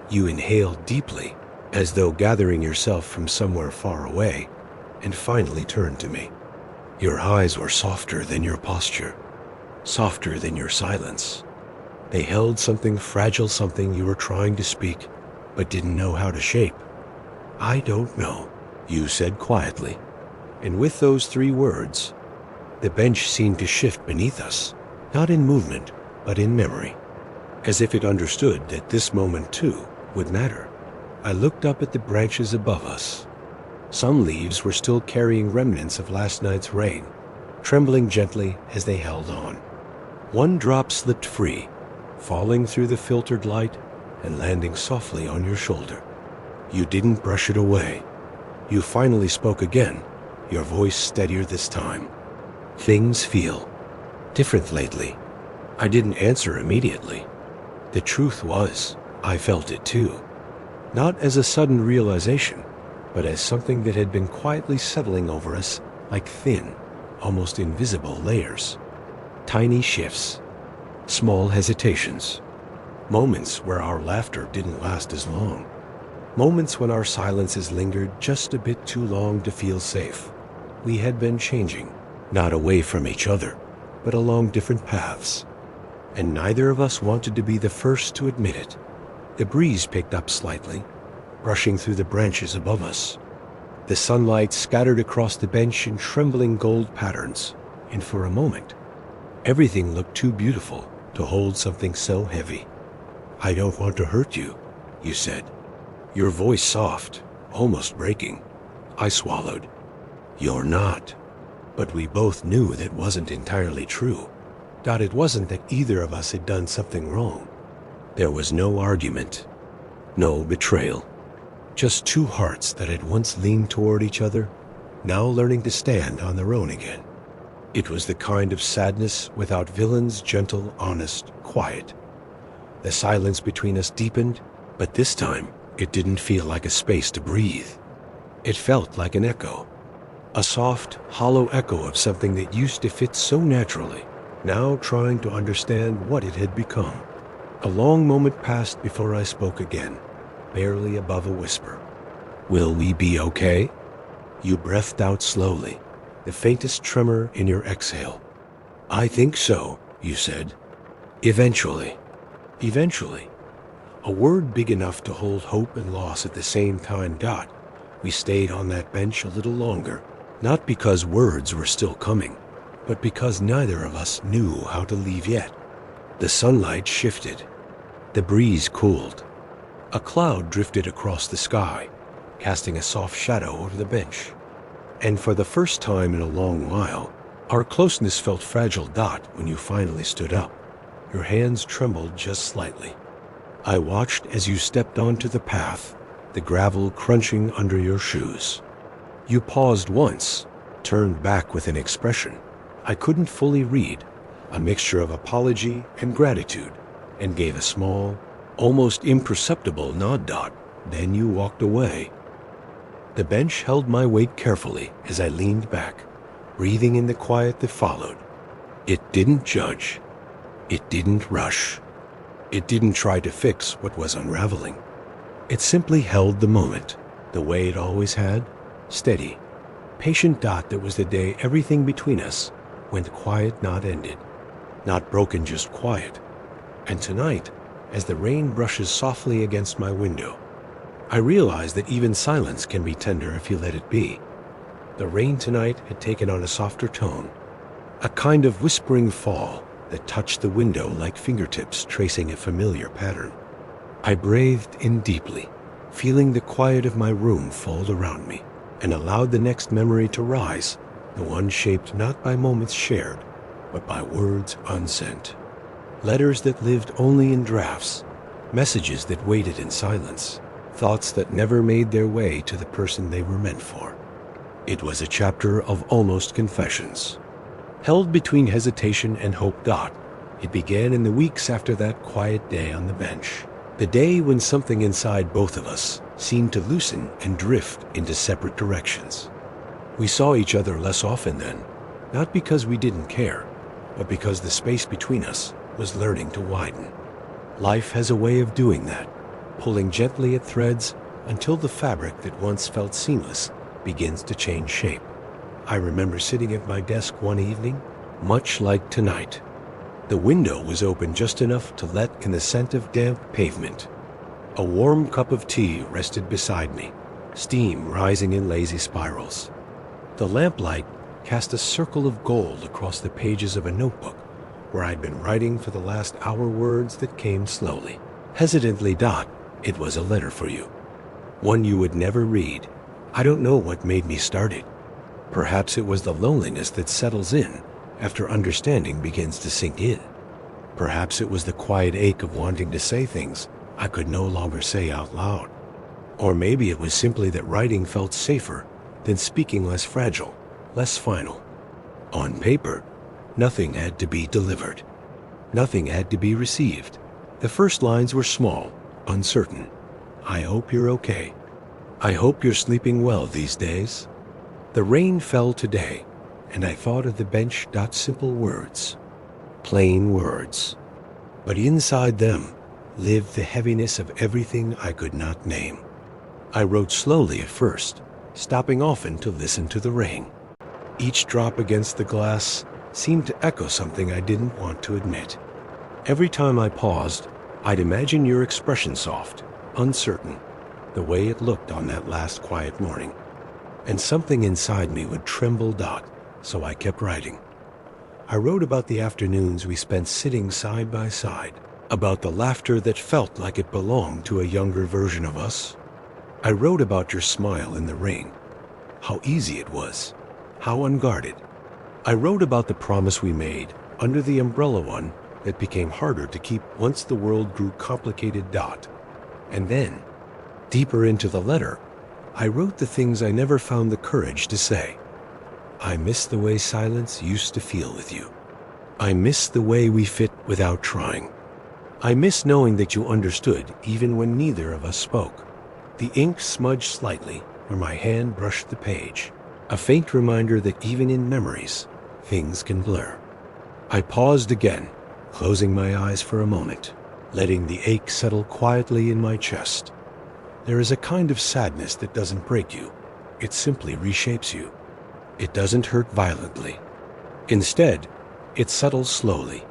You inhaled deeply, as though gathering yourself from somewhere far away, and finally turned to me. Your eyes were softer than your posture, softer than your silence. They held something fragile, something you were trying to speak, but didn't know how to shape. "I don't know," you said quietly. And with those 3 words, the bench seemed to shift beneath us, not in movement, but in memory, as if it understood that this moment too would matter. I looked up at the branches above us. Some leaves were still carrying remnants of last night's rain, trembling gently as they held on. One drop slipped free, falling through the filtered light and landing softly on your shoulder. You didn't brush it away. You finally spoke again, your voice steadier this time. "Things feel different lately." I didn't answer immediately. The truth was, I felt it too. Not as a sudden realization, but as something that had been quietly settling over us like thin, almost invisible layers. Tiny shifts, small hesitations, moments where our laughter didn't last as long, moments when our silences lingered just a bit too long to feel safe. We had been changing, not away from each other, but along different paths. And neither of us wanted to be the first to admit it. The breeze picked up slightly, brushing through the branches above us. The sunlight scattered across the bench in trembling gold patterns, and for a moment, everything looked too beautiful to hold something so heavy. "I don't want to hurt you," you said. Your voice soft, almost breaking. I swallowed. "You're not." But we both knew that wasn't entirely true. That it wasn't that either of us had done something wrong. There was no argument, no betrayal. Just 2 hearts that had once leaned toward each other, now learning to stand on their own again. It was the kind of sadness without villains, gentle, honest, quiet. The silence between us deepened, but this time it didn't feel like a space to breathe. It felt like an echo. A soft, hollow echo of something that used to fit so naturally, now trying to understand what it had become. A long moment passed before I spoke again, barely above a whisper. "Will we be okay?" You breathed out slowly, the faintest tremor in your exhale. "I think so," you said. "Eventually." Eventually. A word big enough to hold hope and loss at the same time. We stayed on that bench a little longer, not because words were still coming, but because neither of us knew how to leave yet. The sunlight shifted. The breeze cooled. A cloud drifted across the sky, casting a soft shadow over the bench. And for the first time in a long while, our closeness felt fragile. When you finally stood up, your hands trembled just slightly. I watched as you stepped onto the path, the gravel crunching under your shoes. You paused once, turned back with an expression I couldn't fully read, a mixture of apology and gratitude, and gave a small, almost imperceptible nod. Then you walked away. The bench held my weight carefully as I leaned back, breathing in the quiet that followed. It didn't judge. It didn't rush. It didn't try to fix what was unraveling. It simply held the moment, the way it always had, steady, patient dot that was the day everything between us went quiet, not ended, not broken, just quiet. And tonight, as the rain brushes softly against my window, I realize that even silence can be tender if you let it be. The rain tonight had taken on a softer tone, a kind of whispering fall that touched the window like fingertips tracing a familiar pattern. I breathed in deeply, feeling the quiet of my room fold around me, and allowed the next memory to rise, the one shaped not by moments shared, but by words unsent. Letters that lived only in drafts, messages that waited in silence, thoughts that never made their way to the person they were meant for. It was a chapter of almost confessions. Held between hesitation and hope. It began in the weeks after that quiet day on the bench. The day when something inside both of us seemed to loosen and drift into separate directions. We saw each other less often then, not because we didn't care, but because the space between us was learning to widen. Life has a way of doing that, pulling gently at threads until the fabric that once felt seamless begins to change shape. I remember sitting at my desk one evening, much like tonight. The window was open just enough to let in the scent of damp pavement. A warm cup of tea rested beside me, steam rising in lazy spirals. The lamplight cast a circle of gold across the pages of a notebook where I'd been writing for the last hour words that came slowly. Hesitantly. It was a letter for you. One you would never read. I don't know what made me start it. Perhaps it was the loneliness that settles in after understanding begins to sink in. Perhaps it was the quiet ache of wanting to say things I could no longer say out loud. Or maybe it was simply that writing felt safer than speaking, less fragile, less final. On paper, nothing had to be delivered. Nothing had to be received. The first lines were small, uncertain. I hope you're okay. I hope you're sleeping well these days. The rain fell today, and I thought of the bench. Simple words, plain words. But inside them lived the heaviness of everything I could not name. I wrote slowly at first, stopping often to listen to the rain. Each drop against the glass seemed to echo something I didn't want to admit. Every time I paused, I'd imagine your expression soft, uncertain, the way it looked on that last quiet morning. And something inside me would tremble. So I kept writing. I wrote about the afternoons we spent sitting side by side, about the laughter that felt like it belonged to a younger version of us. I wrote about your smile in the rain, how easy it was, how unguarded. I wrote about the promise we made under the umbrella, one that became harder to keep once the world grew complicated. And then, deeper into the letter, I wrote the things I never found the courage to say. I miss the way silence used to feel with you. I miss the way we fit without trying. I miss knowing that you understood even when neither of us spoke. The ink smudged slightly where my hand brushed the page, a faint reminder that even in memories, things can blur. I paused again, closing my eyes for a moment, letting the ache settle quietly in my chest. There is a kind of sadness that doesn't break you. It simply reshapes you. It doesn't hurt violently. Instead, it settles slowly,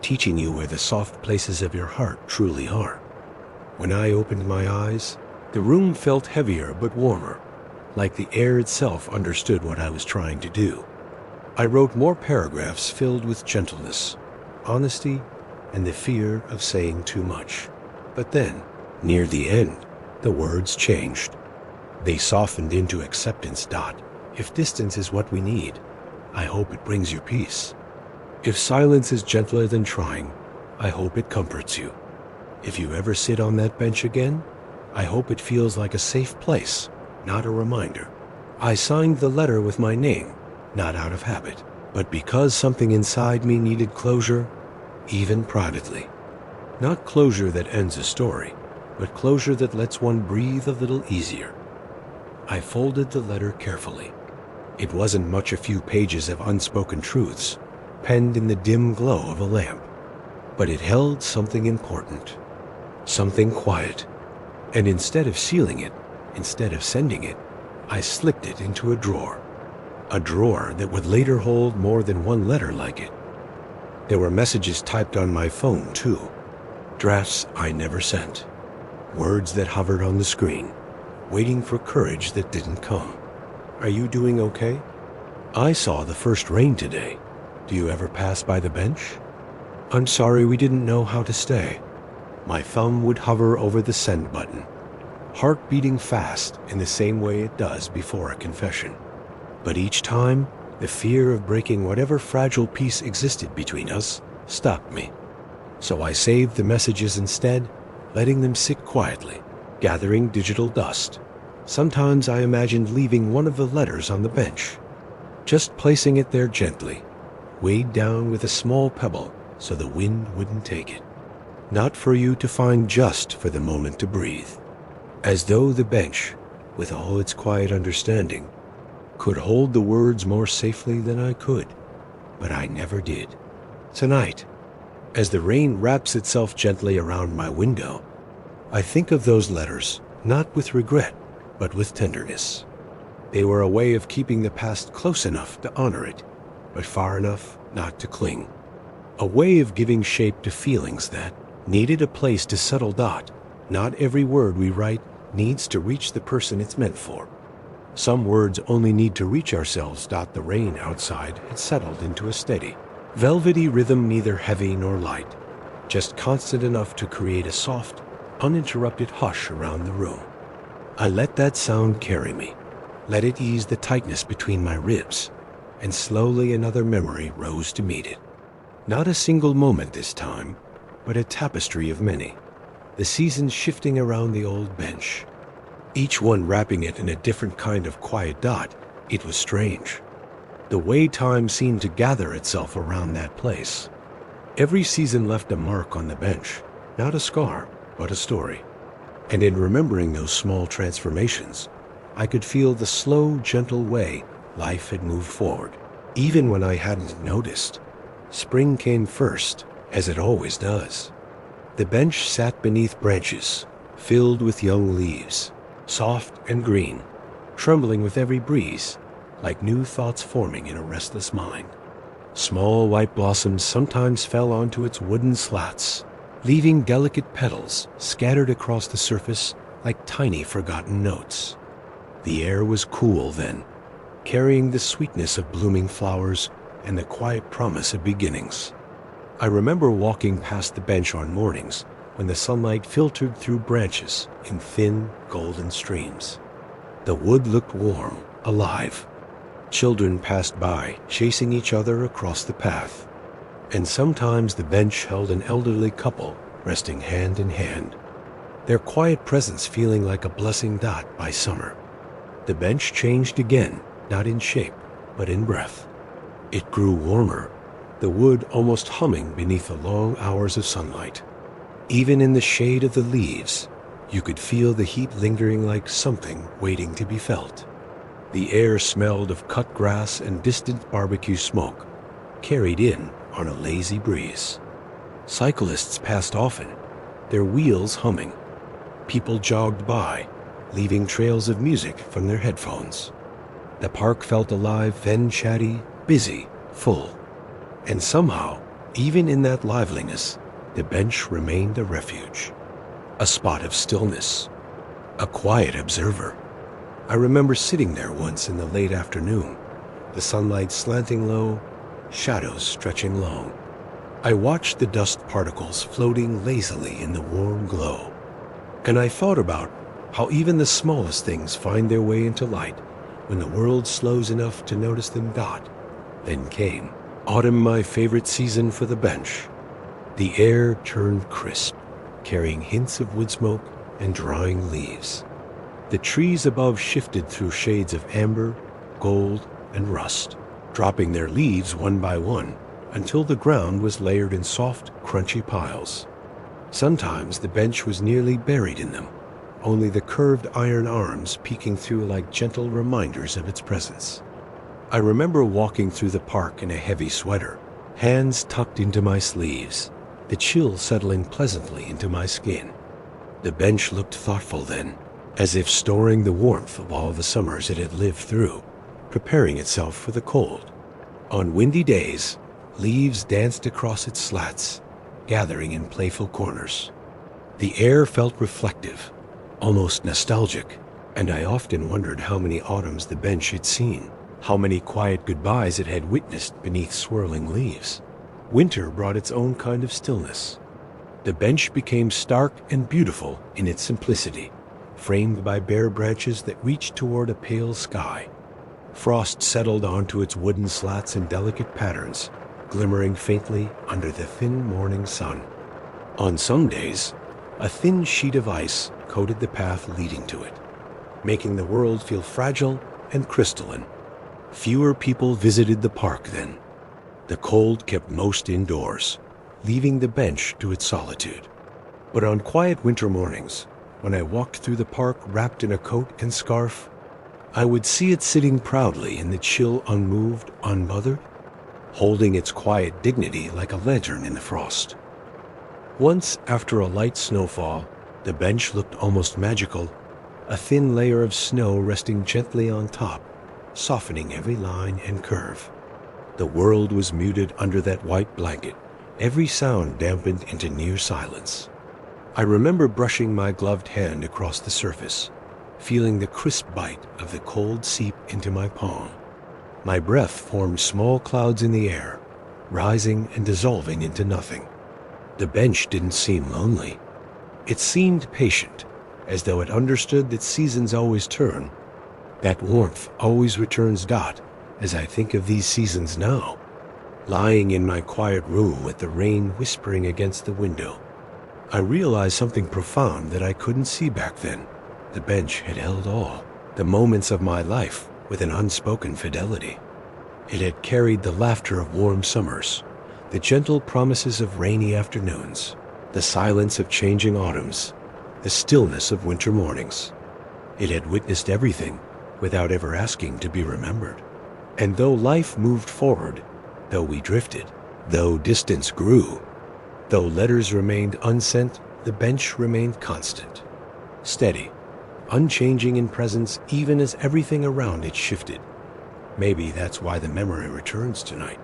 teaching you where the soft places of your heart truly are. When I opened my eyes, the room felt heavier but warmer, like the air itself understood what I was trying to do. I wrote more paragraphs filled with gentleness, honesty, and the fear of saying too much. But then, near the end, the words changed. They softened into acceptance. If distance is what we need, I hope it brings you peace. If silence is gentler than trying, I hope it comforts you. If you ever sit on that bench again, I hope it feels like a safe place, not a reminder. I signed the letter with my name, not out of habit, but because something inside me needed closure, even privately. Not closure that ends a story, but closure that lets one breathe a little easier. I folded the letter carefully. It wasn't much, a few pages of unspoken truths, penned in the dim glow of a lamp. But it held something important, something quiet, And instead of sealing it, instead of sending it, I slipped it into a drawer. A drawer that would later hold more than one letter like it. There were messages typed on my phone, too. Drafts I never sent. Words that hovered on the screen, waiting for courage that didn't come. Are you doing okay? I saw the first rain today. Do you ever pass by the bench? I'm sorry we didn't know how to stay. My thumb would hover over the send button, heart beating fast in the same way it does before a confession. But each time, the fear of breaking whatever fragile piece existed between us stopped me. So I saved the messages instead, letting them sit quietly, gathering digital dust. Sometimes I imagined leaving one of the letters on the bench, just placing it there gently, weighed down with a small pebble so the wind wouldn't take it. Not for you to find, just for the moment to breathe. As though the bench, with all its quiet understanding, could hold the words more safely than I could, but I never did. Tonight, as the rain wraps itself gently around my window, I think of those letters, not with regret, but with tenderness. They were a way of keeping the past close enough to honor it, but far enough not to cling. A way of giving shape to feelings that needed a place to settle. Not every word we write needs to reach the person it's meant for. Some words only need to reach ourselves. The rain outside had settled into a steady, velvety rhythm, neither heavy nor light, just constant enough to create a soft, uninterrupted hush around the room. I let that sound carry me, let it ease the tightness between my ribs, and slowly another memory rose to meet it. Not a single moment this time, but a tapestry of many, the seasons shifting around the old bench, each one wrapping it in a different kind of quiet. It was strange, the way time seemed to gather itself around that place. Every season left a mark on the bench, not a scar, but a story. And in remembering those small transformations, I could feel the slow, gentle way life had moved forward, even when I hadn't noticed. Spring came first, as it always does. The bench sat beneath branches, filled with young leaves, soft and green, trembling with every breeze, like new thoughts forming in a restless mind. Small white blossoms sometimes fell onto its wooden slats, leaving delicate petals scattered across the surface like tiny forgotten notes. The air was cool then, carrying the sweetness of blooming flowers and the quiet promise of beginnings. I remember walking past the bench on mornings when the sunlight filtered through branches in thin, golden streams. The wood looked warm, alive. Children passed by, chasing each other across the path. And sometimes the bench held an elderly couple resting hand in hand, their quiet presence feeling like a blessing. By summer, the bench changed again, not in shape, but in breath. It grew warmer, the wood almost humming beneath the long hours of sunlight. Even in the shade of the leaves, you could feel the heat lingering like something waiting to be felt. The air smelled of cut grass and distant barbecue smoke, carried in on a lazy breeze. Cyclists passed often, their wheels humming. People jogged by, leaving trails of music from their headphones. The park felt alive, then chatty, busy, full. And somehow, even in that liveliness, the bench remained a refuge, a spot of stillness, a quiet observer. I remember sitting there once in the late afternoon, the sunlight slanting low, shadows stretching long. I watched the dust particles floating lazily in the warm glow, and I thought about how even the smallest things find their way into light when the world slows enough to notice them. Then came autumn, my favorite season for the bench. The air turned crisp, carrying hints of wood smoke and drying leaves. The trees above shifted through shades of amber, gold, and rust, dropping their leaves one by one until the ground was layered in soft, crunchy piles. Sometimes the bench was nearly buried in them, only the curved iron arms peeking through like gentle reminders of its presence. I remember walking through the park in a heavy sweater, hands tucked into my sleeves, the chill settling pleasantly into my skin. The bench looked thoughtful then, as if storing the warmth of all the summers it had lived through, preparing itself for the cold. On windy days, leaves danced across its slats, gathering in playful corners. The air felt reflective, almost nostalgic, and I often wondered how many autumns the bench had seen, how many quiet goodbyes it had witnessed beneath swirling leaves. Winter brought its own kind of stillness. The bench became stark and beautiful in its simplicity, framed by bare branches that reached toward a pale sky. Frost settled onto its wooden slats in delicate patterns, glimmering faintly under the thin morning sun. On some days, a thin sheet of ice coated the path leading to it, making the world feel fragile and crystalline. Fewer people visited the park then. The cold kept most indoors, leaving the bench to its solitude. But on quiet winter mornings, when I walked through the park wrapped in a coat and scarf, I would see it sitting proudly in the chill, unmoved, unbothered, holding its quiet dignity like a lantern in the frost. Once, after a light snowfall, the bench looked almost magical, a thin layer of snow resting gently on top, softening every line and curve. The world was muted under that white blanket, every sound dampened into near silence. I remember brushing my gloved hand across the surface, feeling the crisp bite of the cold seep into my palm. My breath formed small clouds in the air, rising and dissolving into nothing. The bench didn't seem lonely. It seemed patient, as though it understood that seasons always turn. That warmth always returns. As I think of these seasons now, lying in my quiet room with the rain whispering against the window, I realized something profound that I couldn't see back then. The bench had held all the moments of my life with an unspoken fidelity. It had carried the laughter of warm summers, the gentle promises of rainy afternoons, the silence of changing autumns, the stillness of winter mornings. It had witnessed everything without ever asking to be remembered. And though life moved forward, though we drifted, though distance grew, though letters remained unsent, the bench remained constant, steady, unchanging in presence even as everything around it shifted. Maybe that's why the memory returns tonight,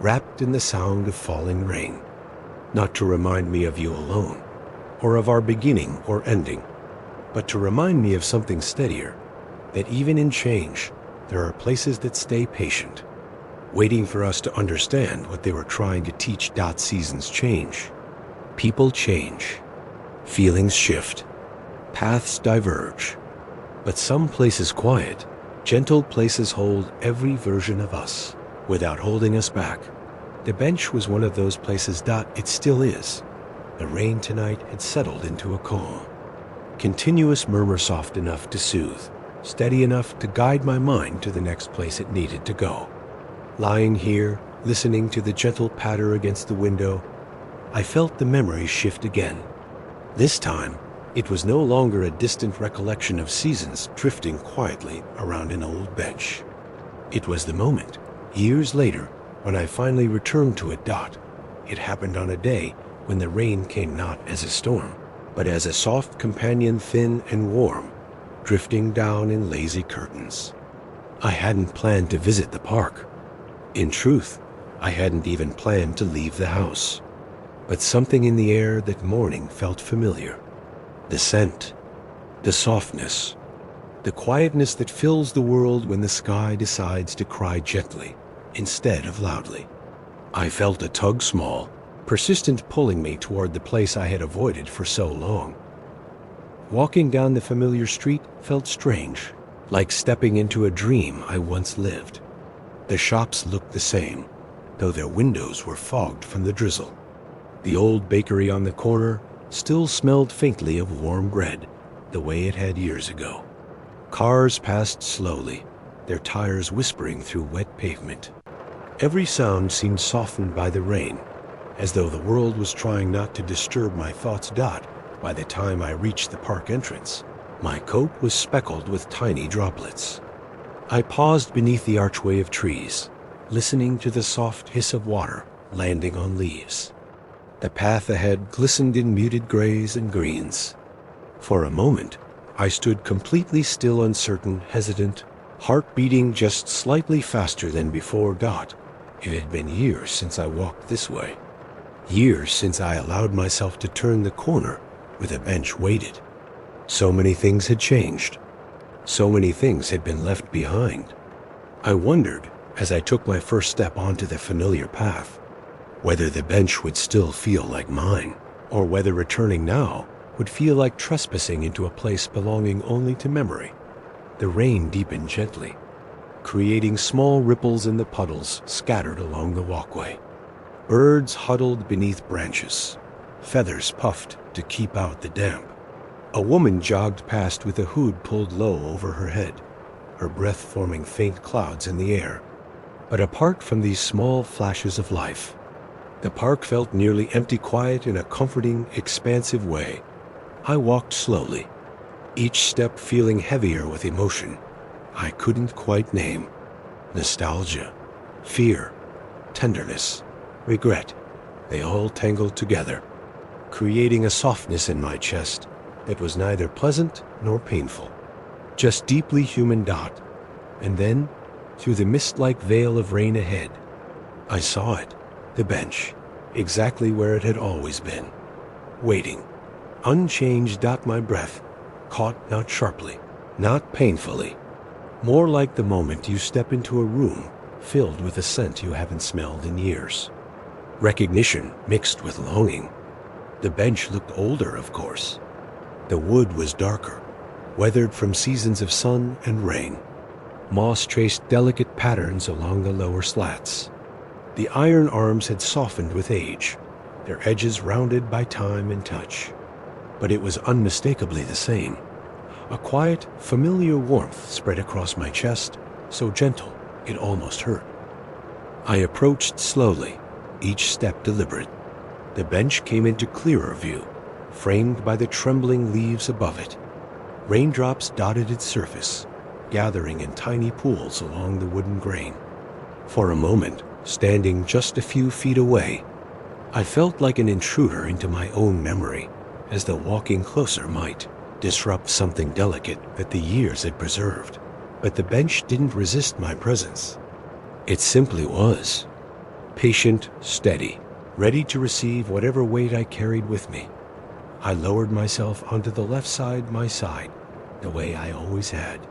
wrapped in the sound of falling rain, not to remind me of you alone, or of our beginning or ending, but to remind me of something steadier, that even in change, there are places that stay patient, waiting for us to understand what they were trying to teach. Seasons change, people change, feelings shift, paths diverge, but some places quiet, gentle places hold every version of us, without holding us back. The bench was one of those places. It still is. The rain tonight had settled into a calm, continuous murmur, soft enough to soothe, steady enough to guide my mind to the next place it needed to go. Lying here, listening to the gentle patter against the window, I felt the memories shift again. This time, it was no longer a distant recollection of seasons drifting quietly around an old bench. It was the moment, years later, when I finally returned to it. It happened on a day when the rain came not as a storm, but as a soft companion, thin and warm, drifting down in lazy curtains. I hadn't planned to visit the park. In truth, I hadn't even planned to leave the house. But something in the air that morning felt familiar. The scent, the softness, the quietness that fills the world when the sky decides to cry gently instead of loudly. I felt a tug, small, persistent, pulling me toward the place I had avoided for so long. Walking down the familiar street felt strange, like stepping into a dream I once lived. The shops looked the same, though their windows were fogged from the drizzle. The old bakery on the corner still smelled faintly of warm bread, the way it had years ago. Cars passed slowly, their tires whispering through wet pavement. Every sound seemed softened by the rain, as though the world was trying not to disturb my thoughts. By the time I reached the park entrance, my coat was speckled with tiny droplets. I paused beneath the archway of trees, listening to the soft hiss of water landing on leaves. The path ahead glistened in muted grays and greens, For a moment, I stood completely still, uncertain, hesitant, heart beating just slightly faster than before. It had been years since I walked this way. Years since I allowed myself to turn the corner where the bench waited. So many things had changed. So many things had been left behind. I wondered, as I took my first step onto the familiar path, whether the bench would still feel like mine, or whether returning now would feel like trespassing into a place belonging only to memory. The rain deepened gently, creating small ripples in the puddles scattered along the walkway. Birds huddled beneath branches, feathers puffed to keep out the damp. A woman jogged past with a hood pulled low over her head, her breath forming faint clouds in the air. But apart from these small flashes of life, the park felt nearly empty, quiet in a comforting, expansive way. I walked slowly, each step feeling heavier with emotion I couldn't quite name. Nostalgia, fear, tenderness, regret, they all tangled together, creating a softness in my chest that was neither pleasant nor painful, just deeply human. And then, through the mist-like veil of rain ahead, I saw it, the bench, exactly where it had always been, waiting, unchanged. My breath caught not sharply, not painfully, more like the moment you step into a room filled with a scent you haven't smelled in years. Recognition mixed with longing. The bench looked older, of course. The wood was darker, weathered from seasons of sun and rain. Moss traced delicate patterns along the lower slats. The iron arms had softened with age, their edges rounded by time and touch. But it was unmistakably the same. A quiet, familiar warmth spread across my chest, so gentle it almost hurt. I approached slowly, each step deliberate. The bench came into clearer view, framed by the trembling leaves above it. Raindrops dotted its surface, gathering in tiny pools along the wooden grain. For a moment, standing just a few feet away, I felt like an intruder into my own memory, as though walking closer might disrupt something delicate that the years had preserved. But the bench didn't resist my presence. It simply was, patient, steady, ready to receive whatever weight I carried with me. I lowered myself onto the left side, my side, the way I always had.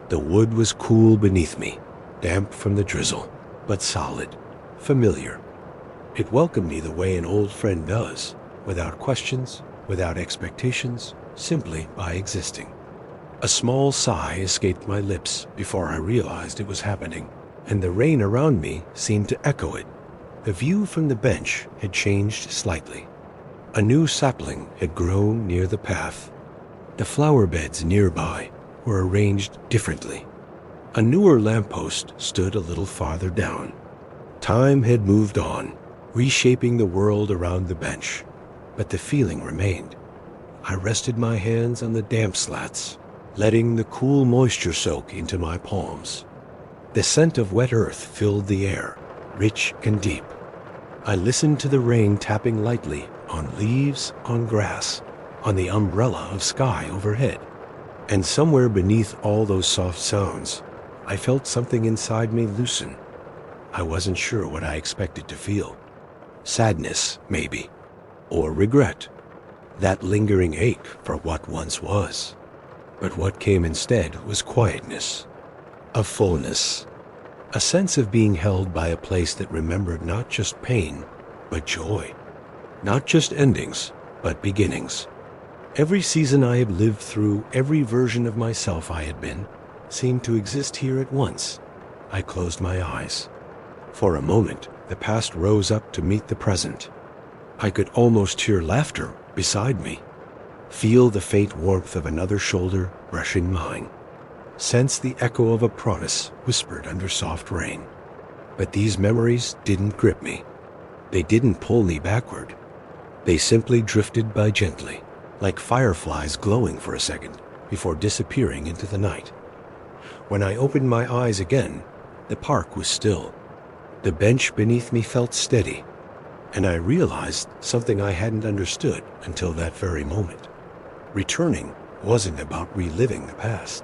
The wood was cool beneath me, damp from the drizzle, but solid, familiar. It welcomed me the way an old friend does, without questions, without expectations, simply by existing. A small sigh escaped my lips before I realized it was happening, and the rain around me seemed to echo it. The view from the bench had changed slightly. A new sapling had grown near the path. The flower beds nearby were arranged differently. A newer lamppost stood a little farther down. Time had moved on, reshaping the world around the bench, but the feeling remained. I rested my hands on the damp slats, letting the cool moisture soak into my palms. The scent of wet earth filled the air, rich and deep. I listened to the rain tapping lightly on leaves, on grass, on the umbrella of sky overhead. And somewhere beneath all those soft sounds, I felt something inside me loosen. I wasn't sure what I expected to feel. Sadness, maybe, or regret. That lingering ache for what once was. But what came instead was quietness, a fullness, a sense of being held by a place that remembered not just pain, but joy. Not just endings, but beginnings. Every season I had lived through, every version of myself I had been, seemed to exist here at once. I closed my eyes. For a moment, the past rose up to meet the present. I could almost hear laughter beside me, feel the faint warmth of another shoulder brushing mine, sense the echo of a promise whispered under soft rain. But these memories didn't grip me. They didn't pull me backward. They simply drifted by gently, like fireflies glowing for a second before disappearing into the night. When I opened my eyes again, the park was still. The bench beneath me felt steady, and I realized something I hadn't understood until that very moment. Returning wasn't about reliving the past.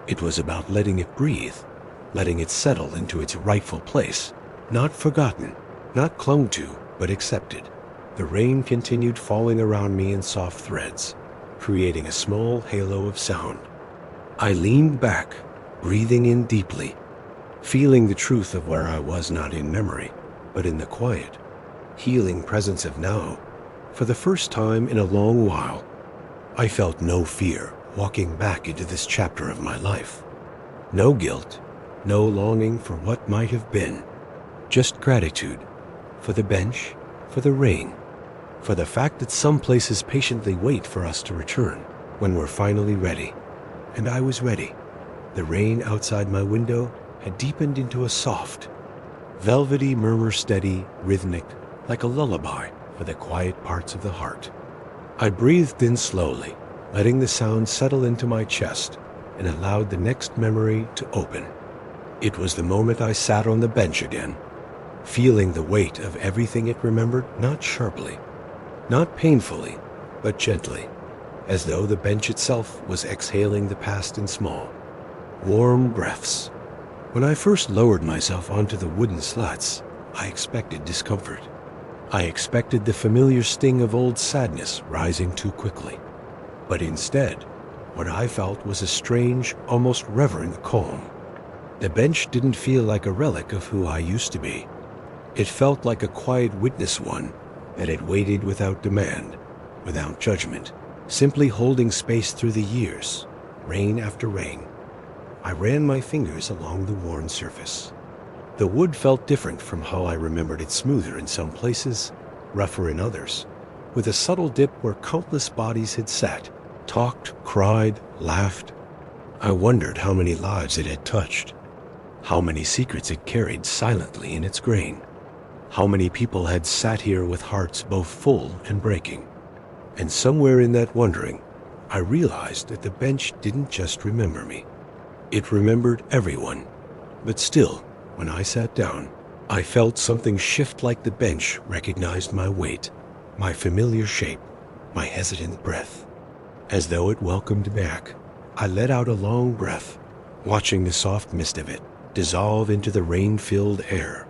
It was about letting it breathe, letting it settle into its rightful place, not forgotten, not clung to, but accepted. The rain continued falling around me in soft threads, creating a small halo of sound. I leaned back, breathing in deeply, feeling the truth of where I was not in memory, but in the quiet, healing presence of now. For the first time in a long while, I felt no fear walking back into this chapter of my life. No guilt, no longing for what might have been, just gratitude for the bench, for the rain, for the fact that some places patiently wait for us to return when we're finally ready. And I was ready. The rain outside my window had deepened into a soft, velvety murmur, steady, rhythmic, like a lullaby for the quiet parts of the heart. I breathed in slowly, letting the sound settle into my chest, and allowed the next memory to open. It was the moment I sat on the bench again, feeling the weight of everything it remembered, not sharply, not painfully, but gently, as though the bench itself was exhaling the past in small, warm breaths. When I first lowered myself onto the wooden slats, I expected discomfort. I expected the familiar sting of old sadness rising too quickly. But instead, what I felt was a strange, almost reverent calm. The bench didn't feel like a relic of who I used to be. It felt like a quiet witness, one that had waited without demand, without judgment, simply holding space through the years, rain after rain. I ran my fingers along the worn surface. The wood felt different from how I remembered it, smoother in some places, rougher in others, with a subtle dip where countless bodies had sat, talked, cried, laughed. I wondered how many lives it had touched, how many secrets it carried silently in its grain, how many people had sat here with hearts both full and breaking. And somewhere in that wondering, I realized that the bench didn't just remember me. It remembered everyone. But still, when I sat down, I felt something shift, like the bench recognized my weight, my familiar shape, my hesitant breath. As though it welcomed back, I let out a long breath, watching the soft mist of it dissolve into the rain-filled air.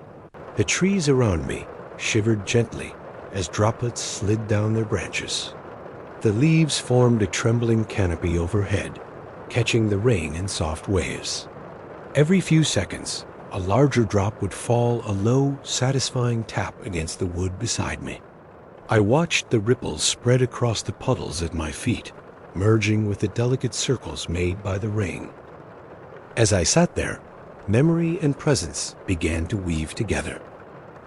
The trees around me shivered gently as droplets slid down their branches. The leaves formed a trembling canopy overhead, catching the rain in soft waves. Every few seconds, a larger drop would fall, a low, satisfying tap against the wood beside me. I watched the ripples spread across the puddles at my feet, merging with the delicate circles made by the rain. As I sat there, memory and presence began to weave together,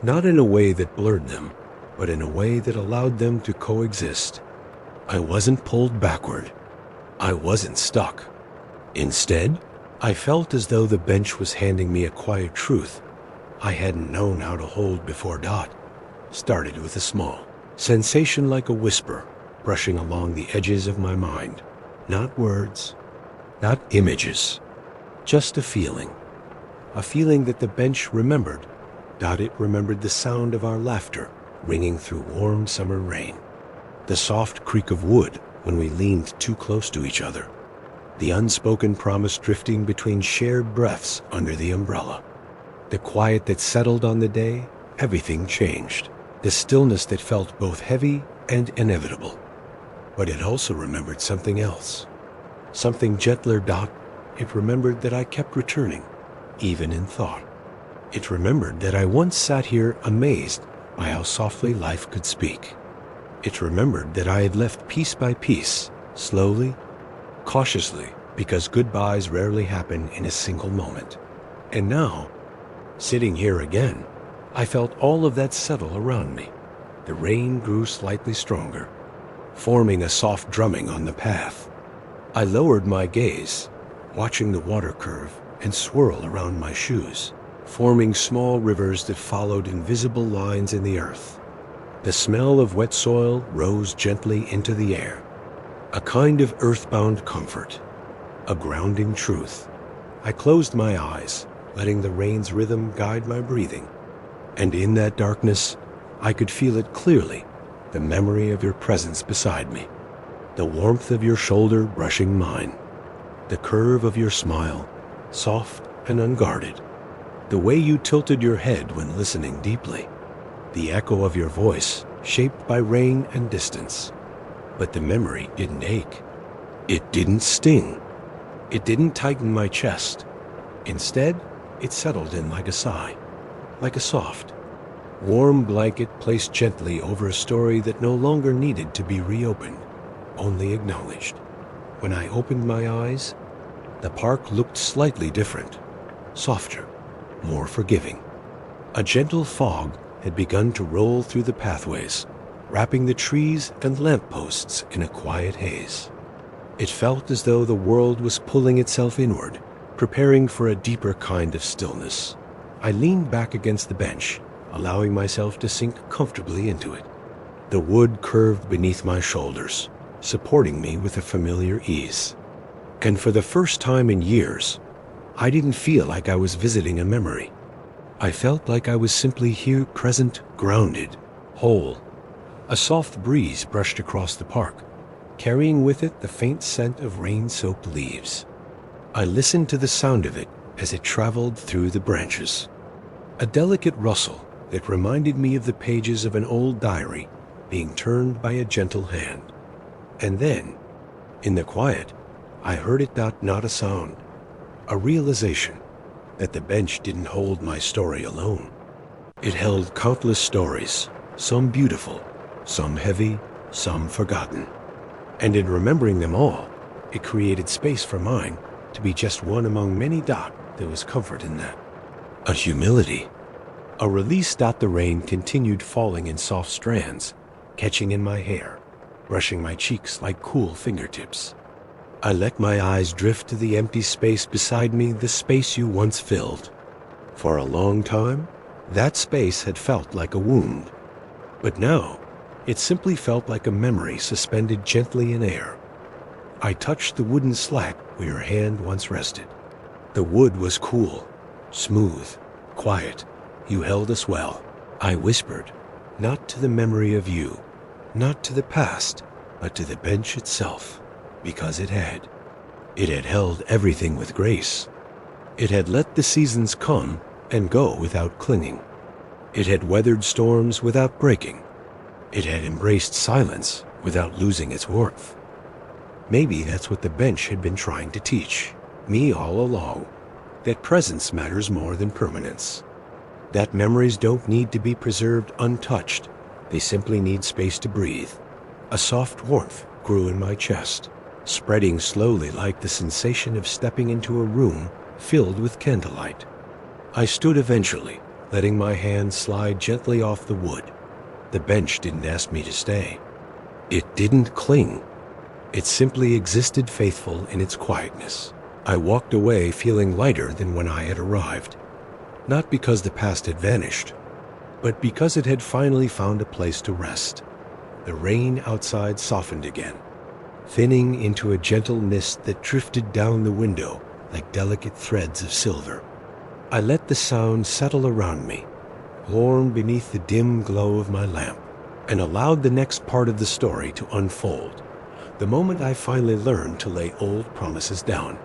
not in a way that blurred them, but in a way that allowed them to coexist. I wasn't pulled backward. I wasn't stuck. Instead, I felt as though the bench was handing me a quiet truth I hadn't known how to hold before. Dot started with a small sensation, like a whisper brushing along the edges of my mind. Not words, not images, just a feeling that the bench remembered. Dot, it remembered the sound of our laughter ringing through warm summer rain, the soft creak of wood when we leaned too close to each other, the unspoken promise drifting between shared breaths under the umbrella, the quiet that settled on the day everything changed, the stillness that felt both heavy and inevitable. But it also remembered something else, something gentler. Dot, it remembered that I kept returning, even in thought. It remembered that I once sat here amazed by how softly life could speak. It remembered that I had left piece by piece, slowly, cautiously, because goodbyes rarely happen in a single moment. And now, sitting here again, I felt all of that settle around me. The rain grew slightly stronger, forming a soft drumming on the path. I lowered my gaze, watching the water curve and swirl around my shoes, forming small rivers that followed invisible lines in the earth. The smell of wet soil rose gently into the air, a kind of earthbound comfort, a grounding truth. I closed my eyes, letting the rain's rhythm guide my breathing, and in that darkness, I could feel it clearly, the memory of your presence beside me, The warmth of your shoulder brushing mine. The curve of your smile, soft and unguarded. The way you tilted your head when listening deeply. The echo of your voice, shaped by rain and distance. But the memory didn't ache. It didn't sting. It didn't tighten my chest. Instead, it settled in like a sigh, like a soft, warm blanket placed gently over a story that no longer needed to be reopened, only acknowledged. When I opened my eyes, the park looked slightly different, softer, more forgiving. A gentle fog had begun to roll through the pathways, wrapping the trees and lampposts in a quiet haze. It felt as though the world was pulling itself inward, preparing for a deeper kind of stillness. I leaned back against the bench, allowing myself to sink comfortably into it. The wood curved beneath my shoulders, supporting me with a familiar ease. And for the first time in years, I didn't feel like I was visiting a memory. I felt like I was simply here, present, grounded, whole. A soft breeze brushed across the park, carrying with it the faint scent of rain-soaked leaves. I listened to the sound of it as it traveled through the branches. A delicate rustle that reminded me of the pages of an old diary being turned by a gentle hand. And then, in the quiet, I heard it not a sound, a realization that the bench didn't hold my story alone. It held countless stories, some beautiful, some heavy, some forgotten. And in remembering them all, it created space for mine to be just one among many. There was comfort in that. A humility. A release. The rain continued falling in soft strands, catching in my hair, brushing my cheeks like cool fingertips. I let my eyes drift to the empty space beside me, the space you once filled. For a long time, that space had felt like a wound. But now, it simply felt like a memory suspended gently in air. I touched the wooden slat where your hand once rested. The wood was cool, smooth, quiet. You held us well. I whispered, not to the memory of you, not to the past, but to the bench itself, because it had. It had held everything with grace. It had let the seasons come and go without clinging. It had weathered storms without breaking. It had embraced silence without losing its warmth. Maybe that's what the bench had been trying to teach me all along, that presence matters more than permanence. That memories don't need to be preserved untouched. They simply need space to breathe. A soft warmth grew in my chest, spreading slowly like the sensation of stepping into a room filled with candlelight. I stood eventually, letting my hand slide gently off the wood. The bench didn't ask me to stay. It didn't cling. It simply existed faithful in its quietness. I walked away feeling lighter than when I had arrived. Not because the past had vanished, but because it had finally found a place to rest. The rain outside softened again, thinning into a gentle mist that drifted down the window like delicate threads of silver. I let the sound settle around me, warm beneath the dim glow of my lamp, and allowed the next part of the story to unfold. The moment I finally learned to lay old promises down,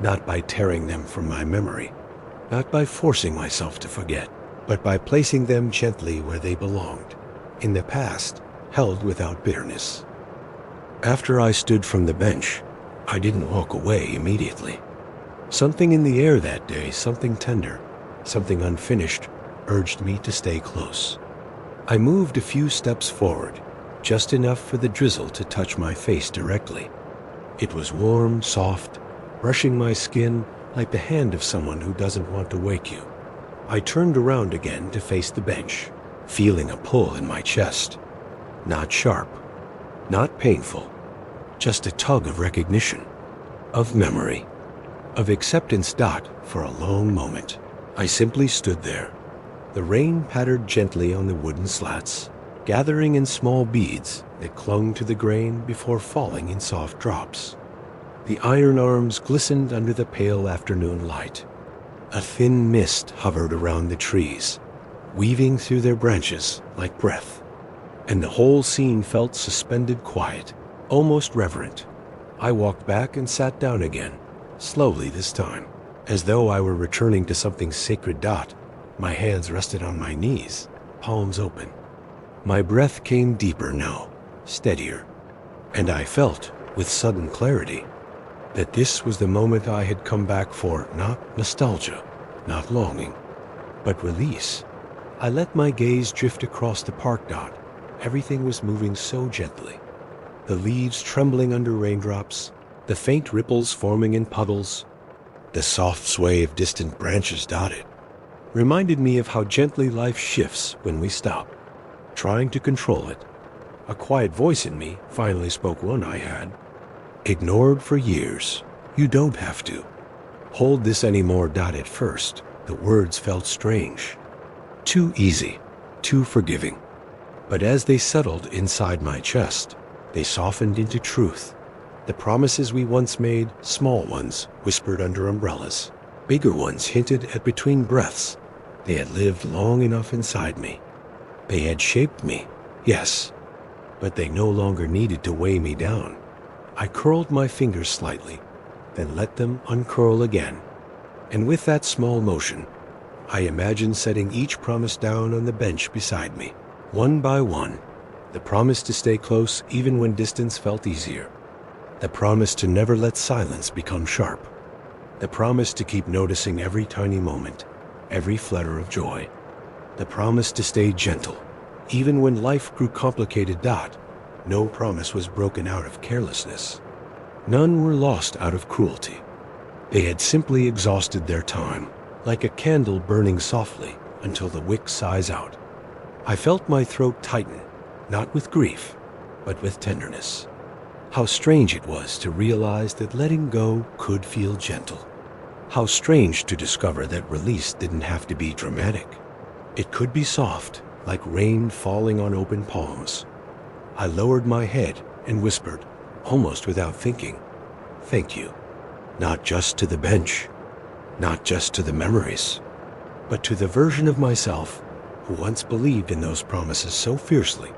not by tearing them from my memory, not by forcing myself to forget, but by placing them gently where they belonged, in the past, held without bitterness. After I stood from the bench, I didn't walk away immediately. Something in the air that day, something tender, something unfinished, urged me to stay close. I moved a few steps forward, just enough for the drizzle to touch my face directly. It was warm, soft, brushing my skin like the hand of someone who doesn't want to wake you. I turned around again to face the bench, feeling a pull in my chest. Not sharp, not painful, just a tug of recognition, of memory, of acceptance. For a long moment, I simply stood there. The rain pattered gently on the wooden slats, gathering in small beads that clung to the grain before falling in soft drops. The iron arms glistened under the pale afternoon light. A thin mist hovered around the trees, weaving through their branches like breath, and the whole scene felt suspended quiet, almost reverent. I walked back and sat down again, slowly this time, as though I were returning to something sacred. My hands rested on my knees, palms open. My breath came deeper now, steadier, and I felt, with sudden clarity, that this was the moment I had come back for, not nostalgia, not longing, but release. I let my gaze drift across the park. Everything was moving so gently. The leaves trembling under raindrops, the faint ripples forming in puddles, the soft sway of distant branches dotted, reminded me of how gently life shifts when we stop, trying to control it. A quiet voice in me finally spoke one I had ignored for years. You don't have to hold this anymore. At first, the words felt strange, too easy, too forgiving. But as they settled inside my chest, they softened into truth. The promises we once made, small ones whispered under umbrellas, bigger ones hinted at between breaths. They had lived long enough inside me. They had shaped me, yes, but they no longer needed to weigh me down. I curled my fingers slightly, then let them uncurl again. And with that small motion, I imagined setting each promise down on the bench beside me, one by one. The promise to stay close even when distance felt easier. The promise to never let silence become sharp. The promise to keep noticing every tiny moment, every flutter of joy. The promise to stay gentle, even when life grew complicated. No promise was broken out of carelessness. None were lost out of cruelty. They had simply exhausted their time, like a candle burning softly until the wick sighs out. I felt my throat tighten, not with grief, but with tenderness. How strange it was to realize that letting go could feel gentle. How strange to discover that release didn't have to be dramatic. It could be soft, like rain falling on open palms. I lowered my head and whispered, almost without thinking, thank you. Not just to the bench, not just to the memories, but to the version of myself who once believed in those promises so fiercely.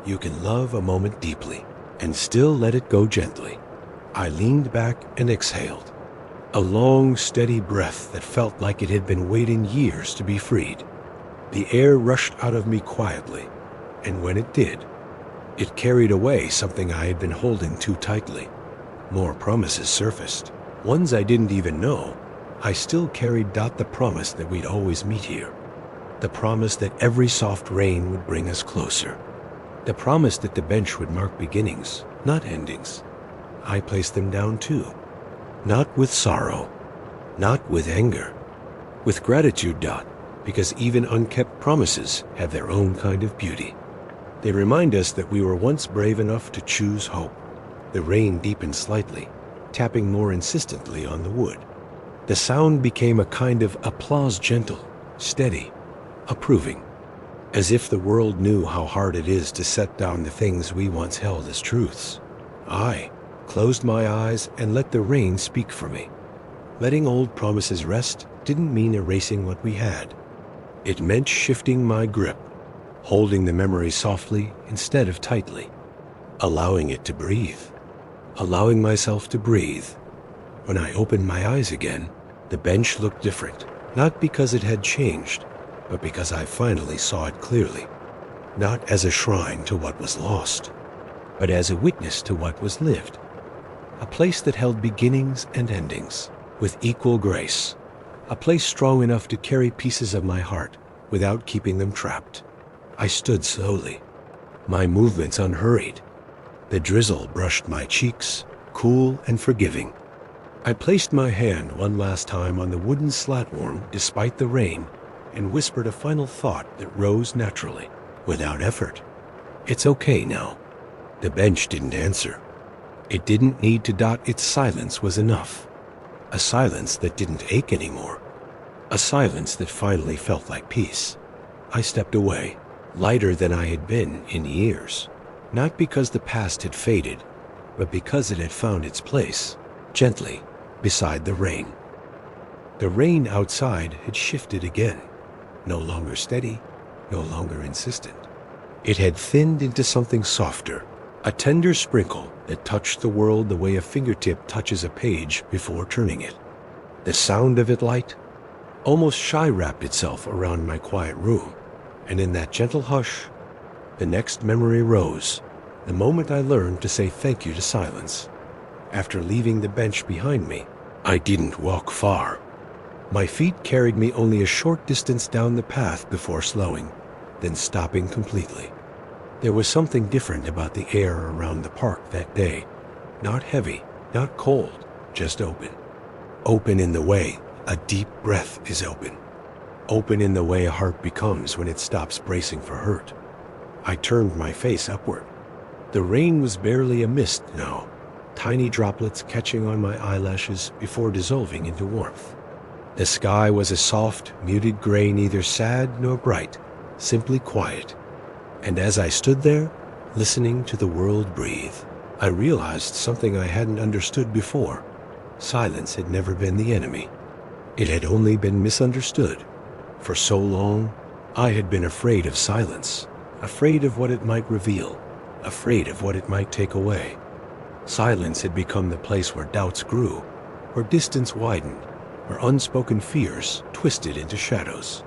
You can love a moment deeply and still let it go gently. I leaned back and exhaled, a long, steady breath that felt like it had been waiting years to be freed. The air rushed out of me quietly, and when it did, it carried away something I had been holding too tightly. More promises surfaced, ones I didn't even know. I still carried the promise that we'd always meet here. The promise that every soft rain would bring us closer. The promise that the bench would mark beginnings, not endings. I placed them down too. Not with sorrow, not with anger, with gratitude. Because even unkept promises have their own kind of beauty. They remind us that we were once brave enough to choose hope. The rain deepened slightly, tapping more insistently on the wood. The sound became a kind of applause, gentle, steady, approving, as if the world knew how hard it is to set down the things we once held as truths. I closed my eyes and let the rain speak for me. Letting old promises rest didn't mean erasing what we had. It meant shifting my grip, holding the memory softly instead of tightly, allowing it to breathe, allowing myself to breathe. When I opened my eyes again, the bench looked different, not because it had changed, but because I finally saw it clearly, not as a shrine to what was lost, but as a witness to what was lived, a place that held beginnings and endings with equal grace, a place strong enough to carry pieces of my heart without keeping them trapped. I stood slowly, my movements unhurried. The drizzle brushed my cheeks, cool and forgiving. I placed my hand one last time on the wooden slatworm despite the rain and whispered a final thought that rose naturally, without effort. It's okay now. The bench didn't answer. It didn't need to. Its silence was enough. A silence that didn't ache anymore. A silence that finally felt like peace. I stepped away, lighter than I had been in years, not because the past had faded, but because it had found its place, gently, beside the rain. The rain outside had shifted again, no longer steady, no longer insistent. It had thinned into something softer, A tender sprinkle that touched the world the way a fingertip touches a page before turning it. The sound of it light, almost shy, wrapped itself around my quiet room, and in that gentle hush, the next memory rose, the moment I learned to say thank you to silence. After leaving the bench behind me, I didn't walk far. My feet carried me only a short distance down the path before slowing, then stopping completely. There was something different about the air around the park that day. Not heavy, not cold, just open. Open in the way a deep breath is open. Open in the way a heart becomes when it stops bracing for hurt. I turned my face upward. The rain was barely a mist now, tiny droplets catching on my eyelashes before dissolving into warmth. The sky was a soft, muted gray, neither sad nor bright, simply quiet. And as I stood there, listening to the world breathe, I realized something I hadn't understood before. Silence had never been the enemy. It had only been misunderstood. For so long, I had been afraid of silence, afraid of what it might reveal, afraid of what it might take away. Silence had become the place where doubts grew, where distance widened, where unspoken fears twisted into shadows.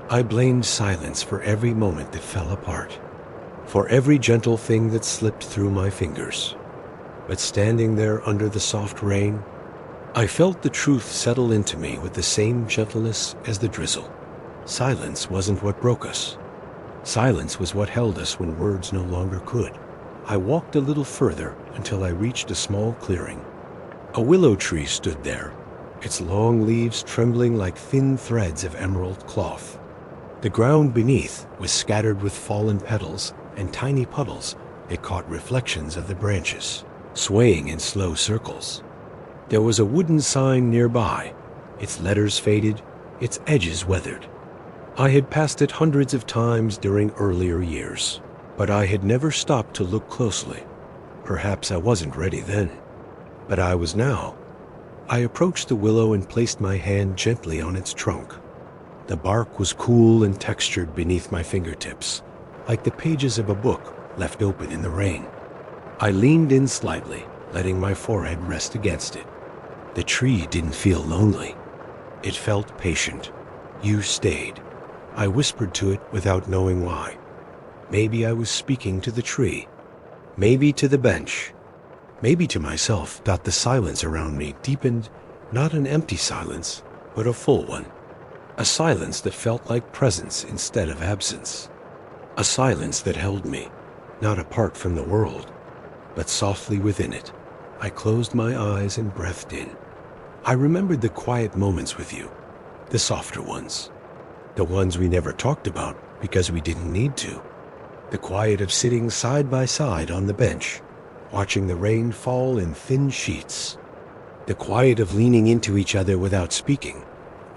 I blamed silence for every moment that fell apart, for every gentle thing that slipped through my fingers. But standing there under the soft rain, I felt the truth settle into me with the same gentleness as the drizzle. Silence wasn't what broke us. Silence was what held us when words no longer could. I walked a little further until I reached a small clearing. A willow tree stood there, its long leaves trembling like thin threads of emerald cloth. The ground beneath was scattered with fallen petals and tiny puddles that caught reflections of the branches, swaying in slow circles. There was a wooden sign nearby, its letters faded, its edges weathered. I had passed it hundreds of times during earlier years, but I had never stopped to look closely. Perhaps I wasn't ready then, but I was now. I approached the willow and placed my hand gently on its trunk. The bark was cool and textured beneath my fingertips, like the pages of a book left open in the rain. I leaned in slightly, letting my forehead rest against it. The tree didn't feel lonely. It felt patient. You stayed. I whispered to it without knowing why. Maybe I was speaking to the tree. Maybe to the bench. Maybe to myself. The silence around me deepened, not an empty silence, but a full one. A silence that felt like presence instead of absence. A silence that held me, not apart from the world, but softly within it. I closed my eyes and breathed in. I remembered the quiet moments with you, the softer ones. The ones we never talked about because we didn't need to. The quiet of sitting side by side on the bench, watching the rain fall in thin sheets. The quiet of leaning into each other without speaking,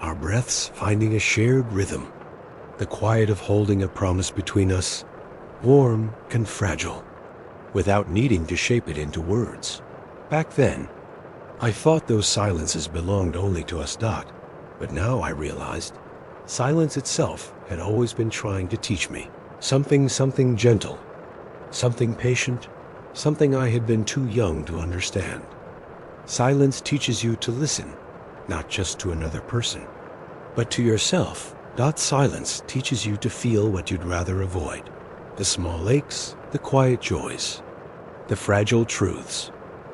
our breaths finding a shared rhythm. The quiet of holding a promise between us, warm and fragile, without needing to shape it into words. Back then, I thought those silences belonged only to us. But now I realized silence itself had always been trying to teach me something gentle, something patient, something I had been too young to understand. Silence teaches you to listen, not just to another person, but to yourself. Silence teaches you to feel what you'd rather avoid. The small aches, the quiet joys, the fragile truths.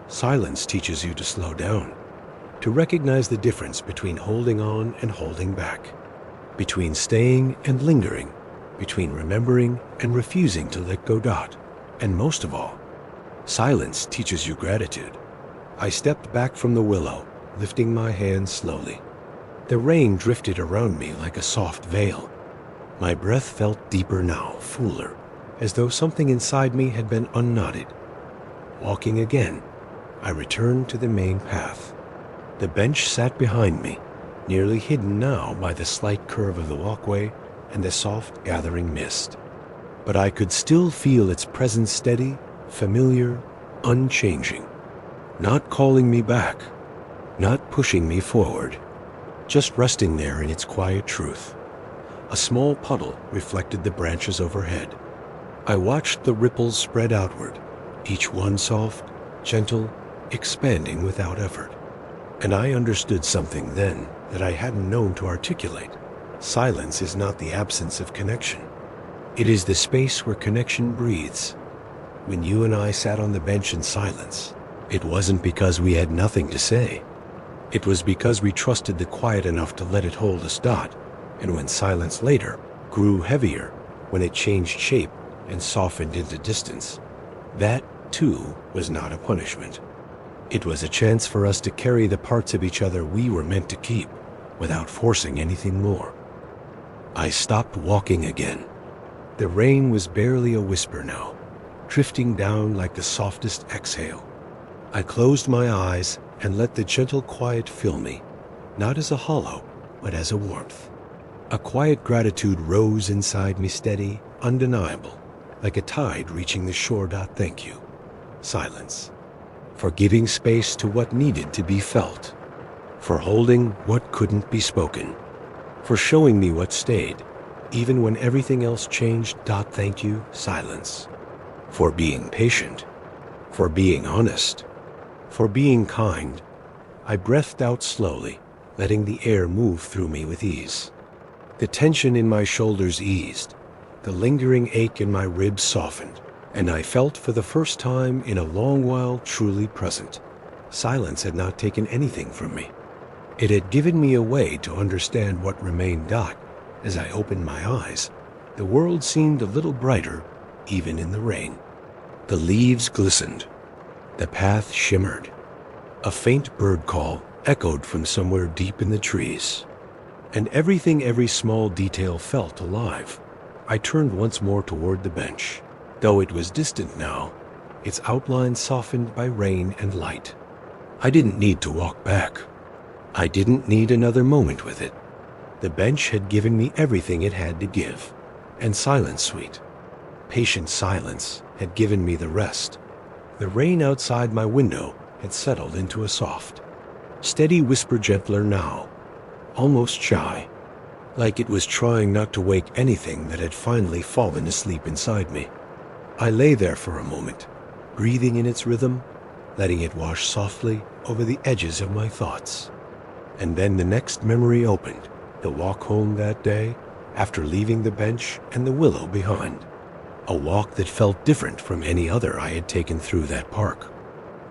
Silence teaches you to slow down, to recognize the difference between holding on and holding back, between staying and lingering, between remembering and refusing to let go. And most of all, silence teaches you gratitude. I stepped back from the willow, lifting my hands slowly. The rain drifted around me like a soft veil. My breath felt deeper now, fuller, as though something inside me had been unknotted. Walking again, I returned to the main path. The bench sat behind me, nearly hidden now by the slight curve of the walkway and the soft gathering mist. But I could still feel its presence, steady, familiar, unchanging, not calling me back, not pushing me forward, just resting there in its quiet truth. A small puddle reflected the branches overhead. I watched the ripples spread outward, each one soft, gentle, expanding without effort. And I understood something then that I hadn't known to articulate. Silence is not the absence of connection. It is the space where connection breathes. When you and I sat on the bench in silence, it wasn't because we had nothing to say. It was because we trusted the quiet enough to let it hold us. And when silence later grew heavier, when it changed shape and softened into distance, that, too, was not a punishment. It was a chance for us to carry the parts of each other we were meant to keep, without forcing anything more. I stopped walking again. The rain was barely a whisper now, drifting down like the softest exhale. I closed my eyes and let the gentle quiet fill me, not as a hollow, but as a warmth. A quiet gratitude rose inside me, steady, undeniable, like a tide reaching the shore. Thank you, silence, for giving space to what needed to be felt, for holding what couldn't be spoken, for showing me what stayed, even when everything else changed. Thank you, silence, for being patient, for being honest, for being kind. I breathed out slowly, letting the air move through me with ease. The tension in my shoulders eased, the lingering ache in my ribs softened, and I felt for the first time in a long while truly present. Silence had not taken anything from me. It had given me a way to understand what remained. As I opened my eyes, the world seemed a little brighter, even in the rain. The leaves glistened. The path shimmered. A faint bird call echoed from somewhere deep in the trees. And every small detail felt alive. I turned once more toward the bench. Though it was distant now, its outline softened by rain and light. I didn't need to walk back. I didn't need another moment with it. The bench had given me everything it had to give. And silence, sweet, patient silence, had given me the rest. The rain outside my window had settled into a soft, steady whisper, gentler now, almost shy, like it was trying not to wake anything that had finally fallen asleep inside me. I lay there for a moment, breathing in its rhythm, letting it wash softly over the edges of my thoughts. And then the next memory opened, the walk home that day, after leaving the bench and the willow behind. A walk that felt different from any other I had taken through that park.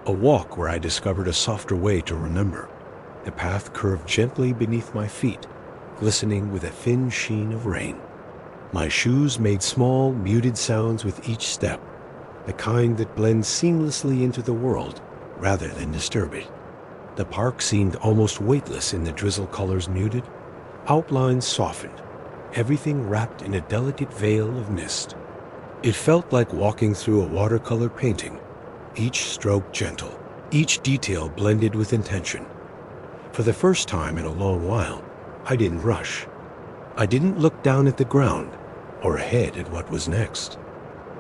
A walk where I discovered a softer way to remember. The path curved gently beneath my feet, glistening with a thin sheen of rain. My shoes made small, muted sounds with each step, the kind that blends seamlessly into the world rather than disturb it. The park seemed almost weightless in the drizzle, colors muted, outlines softened, everything wrapped in a delicate veil of mist. It felt like walking through a watercolor painting, each stroke gentle, each detail blended with intention. For the first time in a long while, I didn't rush. I didn't look down at the ground or ahead at what was next.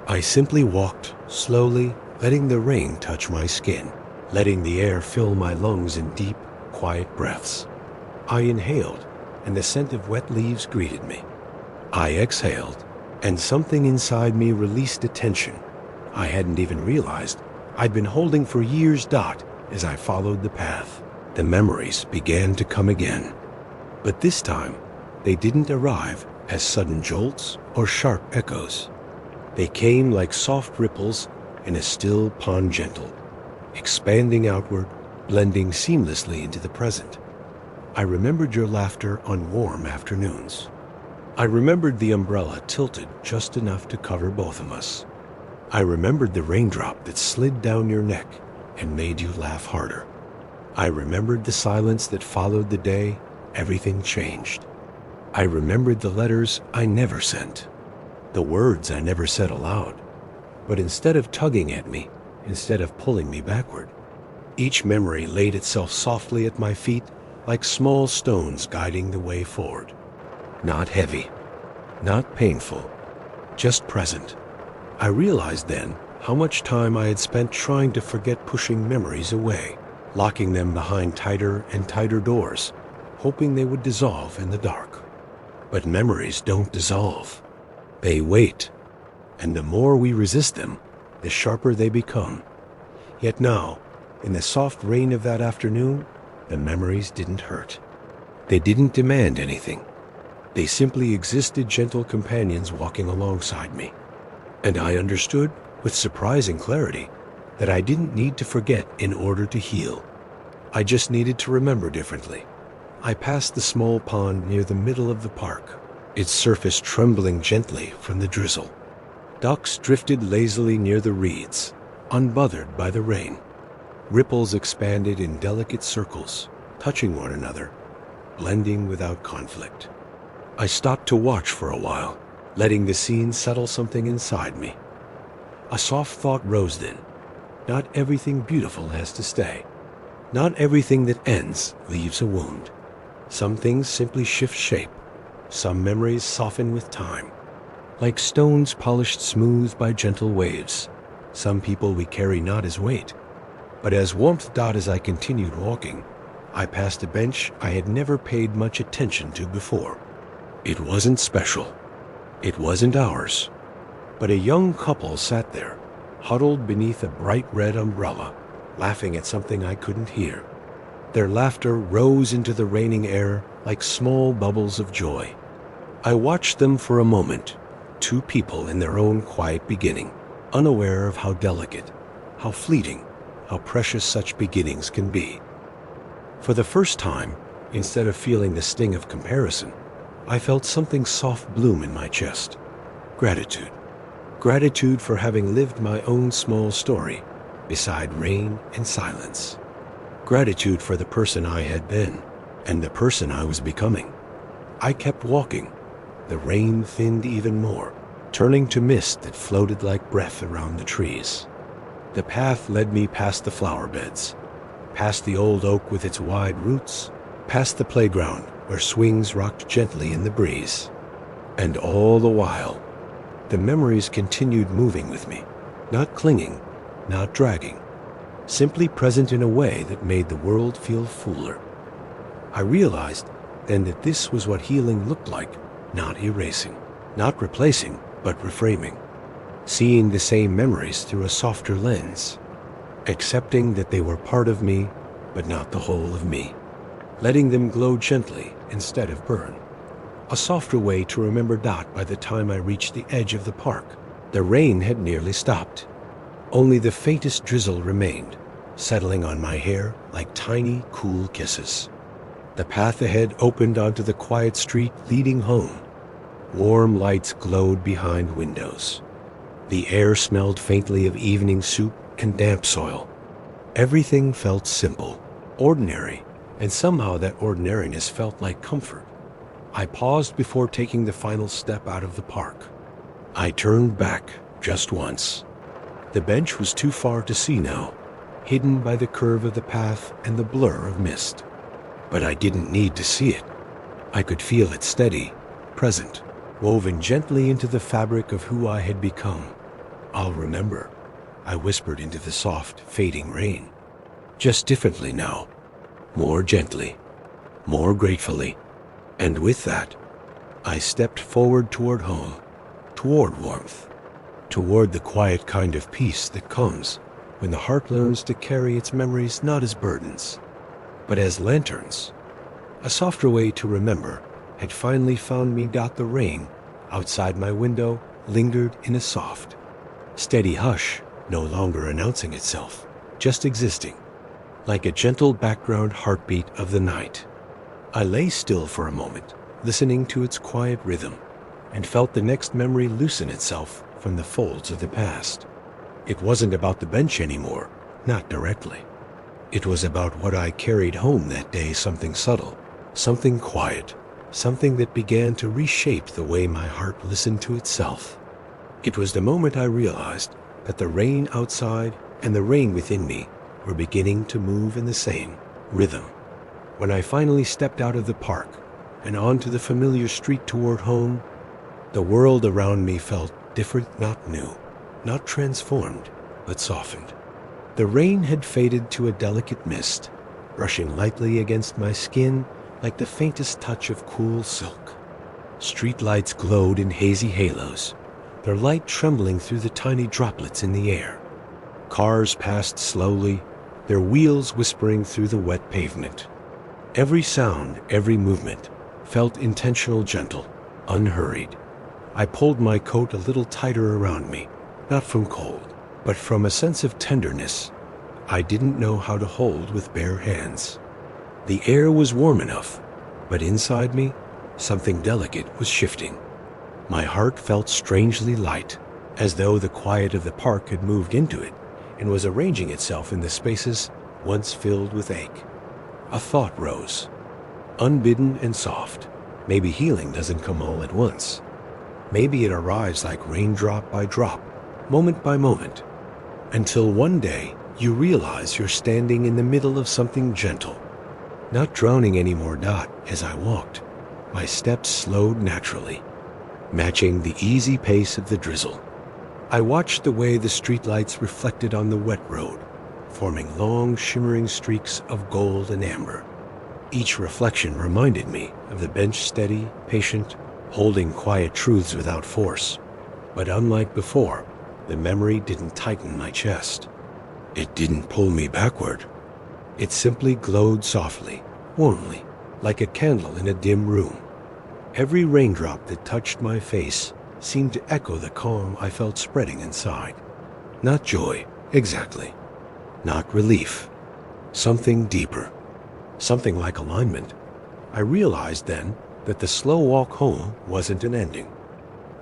I simply walked slowly, letting the rain touch my skin, letting the air fill my lungs in deep, quiet breaths. I inhaled, and the scent of wet leaves greeted me. I exhaled, and something inside me released a tension I hadn't even realized I'd been holding for years. As I followed the path, the memories began to come again. But this time, they didn't arrive as sudden jolts or sharp echoes. They came like soft ripples in a still pond, gentle, expanding outward, blending seamlessly into the present. I remembered your laughter on warm afternoons. I remembered the umbrella tilted just enough to cover both of us. I remembered the raindrop that slid down your neck and made you laugh harder. I remembered the silence that followed the day everything changed. I remembered the letters I never sent, the words I never said aloud, but instead of tugging at me, instead of pulling me backward, each memory laid itself softly at my feet like small stones guiding the way forward. Not heavy, not painful, just present. I realized then how much time I had spent trying to forget, pushing memories away, locking them behind tighter and tighter doors, hoping they would dissolve in the dark. But memories don't dissolve. They wait, and the more we resist them, the sharper they become. Yet now, in the soft rain of that afternoon, the memories didn't hurt. They didn't demand anything. They simply existed, gentle companions walking alongside me. And I understood, with surprising clarity, that I didn't need to forget in order to heal. I just needed to remember differently. I passed the small pond near the middle of the park, its surface trembling gently from the drizzle. Ducks drifted lazily near the reeds, unbothered by the rain. Ripples expanded in delicate circles, touching one another, blending without conflict. I stopped to watch for a while, letting the scene settle something inside me. A soft thought rose then. Not everything beautiful has to stay. Not everything that ends leaves a wound. Some things simply shift shape. Some memories soften with time. Like stones polished smooth by gentle waves, some people we carry not as weight, but as warmth. As I continued walking, I passed a bench I had never paid much attention to before. It wasn't special. It wasn't ours. But a young couple sat there, huddled beneath a bright red umbrella, laughing at something I couldn't hear. Their laughter rose into the raining air like small bubbles of joy. I watched them for a moment, two people in their own quiet beginning, unaware of how delicate, how fleeting, how precious such beginnings can be. For the first time, instead of feeling the sting of comparison, I felt something soft bloom in my chest. Gratitude. Gratitude for having lived my own small story, beside rain and silence. Gratitude for the person I had been, and the person I was becoming. I kept walking. The rain thinned even more, turning to mist that floated like breath around the trees. The path led me past the flower beds, past the old oak with its wide roots, past the playground where swings rocked gently in the breeze. And all the while, the memories continued moving with me, not clinging, not dragging, simply present in a way that made the world feel fuller. I realized then that this was what healing looked like, not erasing, not replacing, but reframing. Seeing the same memories through a softer lens, accepting that they were part of me, but not the whole of me, letting them glow gently instead of burn. A softer way to remember. By the time I reached the edge of the park, the rain had nearly stopped. Only the faintest drizzle remained, settling on my hair like tiny, cool kisses. The path ahead opened onto the quiet street leading home. Warm lights glowed behind windows. The air smelled faintly of evening soup and damp soil. Everything felt simple, ordinary, and somehow that ordinariness felt like comfort. I paused before taking the final step out of the park. I turned back just once. The bench was too far to see now, hidden by the curve of the path and the blur of mist. But I didn't need to see it. I could feel it steady, present, woven gently into the fabric of who I had become. I'll remember, I whispered into the soft, fading rain. Just differently now, more gently, more gratefully. And with that, I stepped forward toward home, toward warmth, toward the quiet kind of peace that comes when the heart learns to carry its memories not as burdens, but as lanterns. A softer way to remember had finally found me. The rain outside my window lingered in a soft, steady hush, no longer announcing itself, just existing, like a gentle background heartbeat of the night. I lay still for a moment, listening to its quiet rhythm, and felt the next memory loosen itself from the folds of the past. It wasn't about the bench anymore, not directly. It was about what I carried home that day, something subtle, something quiet, something that began to reshape the way my heart listened to itself. It was the moment I realized that the rain outside and the rain within me were beginning to move in the same rhythm. When I finally stepped out of the park and onto the familiar street toward home, the world around me felt different, not new, not transformed, but softened. The rain had faded to a delicate mist, brushing lightly against my skin like the faintest touch of cool silk. Street lights glowed in hazy halos, their light trembling through the tiny droplets in the air. Cars passed slowly, their wheels whispering through the wet pavement. Every sound, every movement, felt intentional, gentle, unhurried. I pulled my coat a little tighter around me, not from cold, but from a sense of tenderness I didn't know how to hold with bare hands. The air was warm enough, but inside me, something delicate was shifting. My heart felt strangely light, as though the quiet of the park had moved into it and was arranging itself in the spaces once filled with ache. A thought rose, unbidden and soft. Maybe healing doesn't come all at once. Maybe it arrives like raindrop by drop, moment by moment, until one day you realize you're standing in the middle of something gentle. Not drowning anymore. As I walked, my steps slowed naturally, matching the easy pace of the drizzle. I watched the way the streetlights reflected on the wet road, forming long, shimmering streaks of gold and amber. Each reflection reminded me of the bench, steady, patient, holding quiet truths without force. But unlike before, the memory didn't tighten my chest. It didn't pull me backward. It simply glowed softly, warmly, like a candle in a dim room. Every raindrop that touched my face seemed to echo the calm I felt spreading inside. Not joy, exactly. Not relief. Something deeper. Something like alignment. I realized then that the slow walk home wasn't an ending.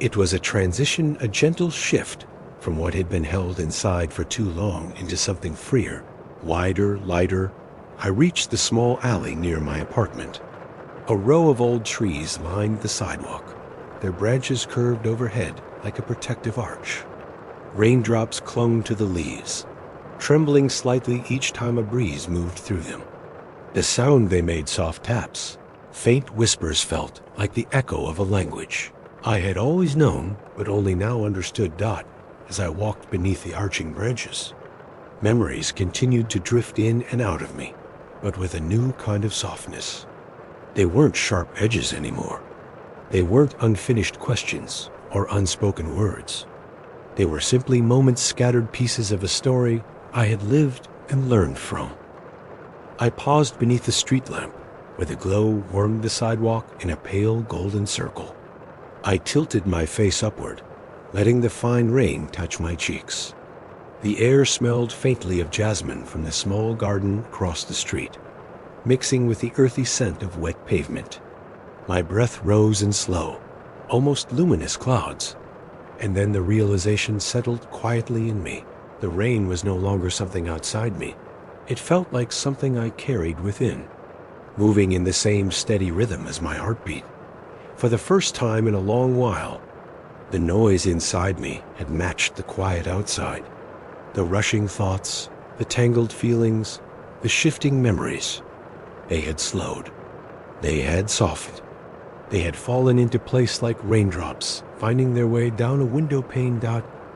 It was a transition, a gentle shift from what had been held inside for too long into something freer, wider, lighter. I reached the small alley near my apartment. A row of old trees lined the sidewalk, their branches curved overhead like a protective arch. Raindrops clung to the leaves, trembling slightly each time a breeze moved through them. The sound they made, soft taps, faint whispers, felt like the echo of a language I had always known but only now understood. As I walked beneath the arching branches, memories continued to drift in and out of me, but with a new kind of softness. They weren't sharp edges anymore. They weren't unfinished questions or unspoken words. They were simply moments, scattered pieces of a story I had lived and learned from. I paused beneath the street lamp, where the glow warmed the sidewalk in a pale golden circle. I tilted my face upward, letting the fine rain touch my cheeks. The air smelled faintly of jasmine from the small garden across the street, mixing with the earthy scent of wet pavement. My breath rose in slow, almost luminous clouds, and then the realization settled quietly in me. The rain was no longer something outside me. It felt like something I carried within, moving in the same steady rhythm as my heartbeat. For the first time in a long while, the noise inside me had matched the quiet outside. The rushing thoughts, the tangled feelings, the shifting memories. They had slowed. They had softened. They had fallen into place like raindrops, finding their way down a window pane.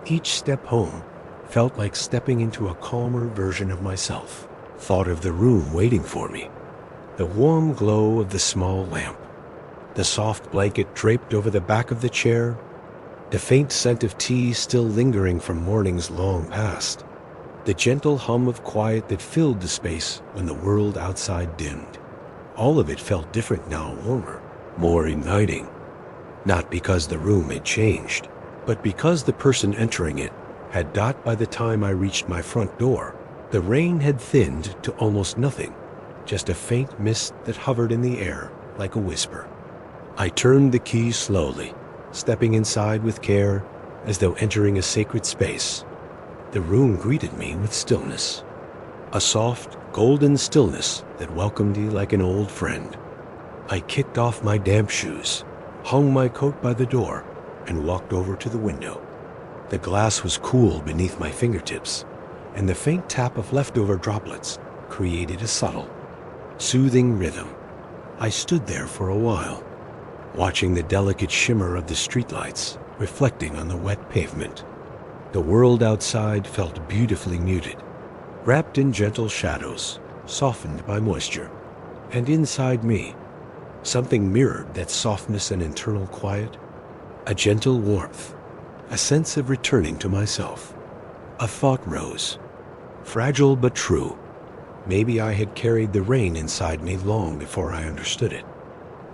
Each step home felt like stepping into a calmer version of myself. Thought of the room waiting for me, the warm glow of the small lamp, the soft blanket draped over the back of the chair, the faint scent of tea still lingering from mornings long past, the gentle hum of quiet that filled the space when the world outside dimmed. All of it felt different now, warmer, more inviting. Not because the room had changed, but because the person entering it had. By the time I reached my front door, the rain had thinned to almost nothing, just a faint mist that hovered in the air like a whisper. I turned the key slowly, stepping inside with care, as though entering a sacred space. The room greeted me with stillness, a soft, golden stillness that welcomed me like an old friend. I kicked off my damp shoes, hung my coat by the door, and walked over to the window. The glass was cool beneath my fingertips, and the faint tap of leftover droplets created a subtle, soothing rhythm. I stood there for a while, watching the delicate shimmer of the streetlights reflecting on the wet pavement. The world outside felt beautifully muted, wrapped in gentle shadows, softened by moisture. And inside me, something mirrored that softness and internal quiet, a gentle warmth, a sense of returning to myself. A thought rose, fragile but true. Maybe I had carried the rain inside me long before I understood it.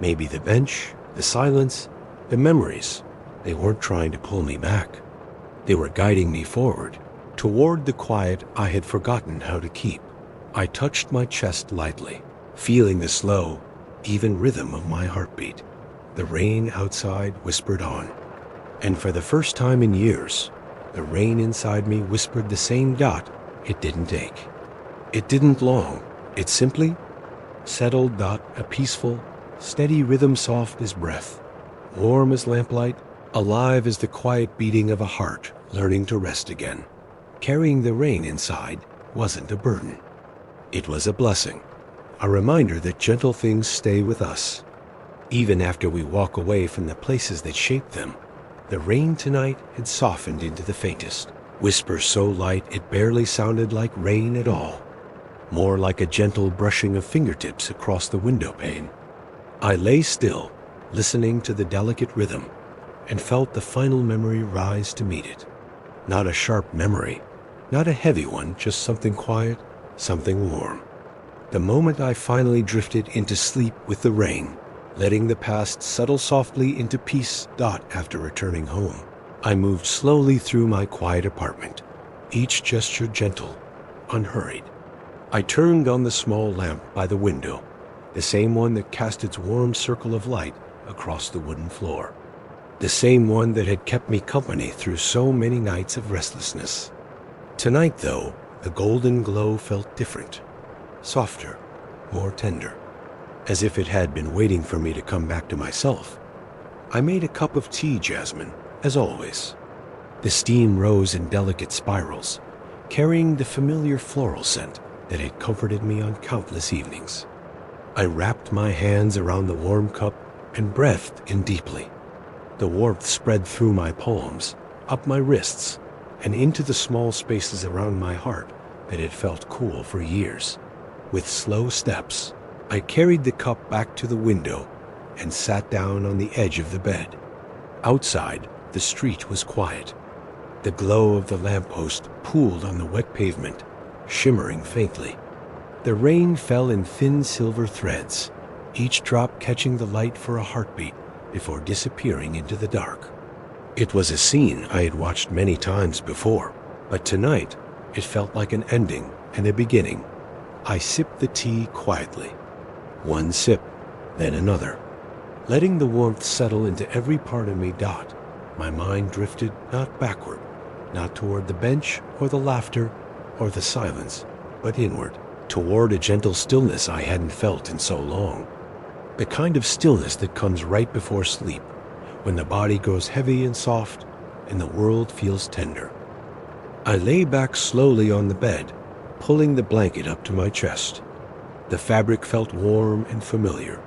Maybe the bench, the silence, the memories, they weren't trying to pull me back. They were guiding me forward, toward the quiet I had forgotten how to keep. I touched my chest lightly, feeling the slow, even rhythm of my heartbeat. The rain outside whispered on. And for the first time in years, the rain inside me whispered the same dot it didn't take. It didn't long. It simply settled dot, a peaceful, steady rhythm soft as breath, warm as lamplight, alive as the quiet beating of a heart learning to rest again. Carrying the rain inside wasn't a burden. It was a blessing, a reminder that gentle things stay with us, even after we walk away from the places that shaped them. The rain tonight had softened into the faintest whisper, so light it barely sounded like rain at all, more like a gentle brushing of fingertips across the window pane. I lay still, listening to the delicate rhythm, and felt the final memory rise to meet it. Not a sharp memory, not a heavy one, just something quiet, something warm. The moment I finally drifted into sleep with the rain, letting the past settle softly into peace. After returning home, I moved slowly through my quiet apartment, each gesture gentle, unhurried. I turned on the small lamp by the window, the same one that cast its warm circle of light across the wooden floor, the same one that had kept me company through so many nights of restlessness. Tonight, though, the golden glow felt different, softer, more tender, as if it had been waiting for me to come back to myself. I made a cup of tea, jasmine, as always. The steam rose in delicate spirals, carrying the familiar floral scent that had comforted me on countless evenings. I wrapped my hands around the warm cup and breathed in deeply. The warmth spread through my palms, up my wrists, and into the small spaces around my heart that had felt cool for years. With slow steps, I carried the cup back to the window and sat down on the edge of the bed. Outside, the street was quiet. The glow of the lamppost pooled on the wet pavement, shimmering faintly. The rain fell in thin silver threads, each drop catching the light for a heartbeat before disappearing into the dark. It was a scene I had watched many times before, but tonight it felt like an ending and a beginning. I sipped the tea quietly. One sip, then another. Letting the warmth settle into every part of me. My mind drifted not backward, not toward the bench or the laughter or the silence, but inward, toward a gentle stillness I hadn't felt in so long. The kind of stillness that comes right before sleep, when the body grows heavy and soft and the world feels tender. I lay back slowly on the bed, pulling the blanket up to my chest. The fabric felt warm and familiar,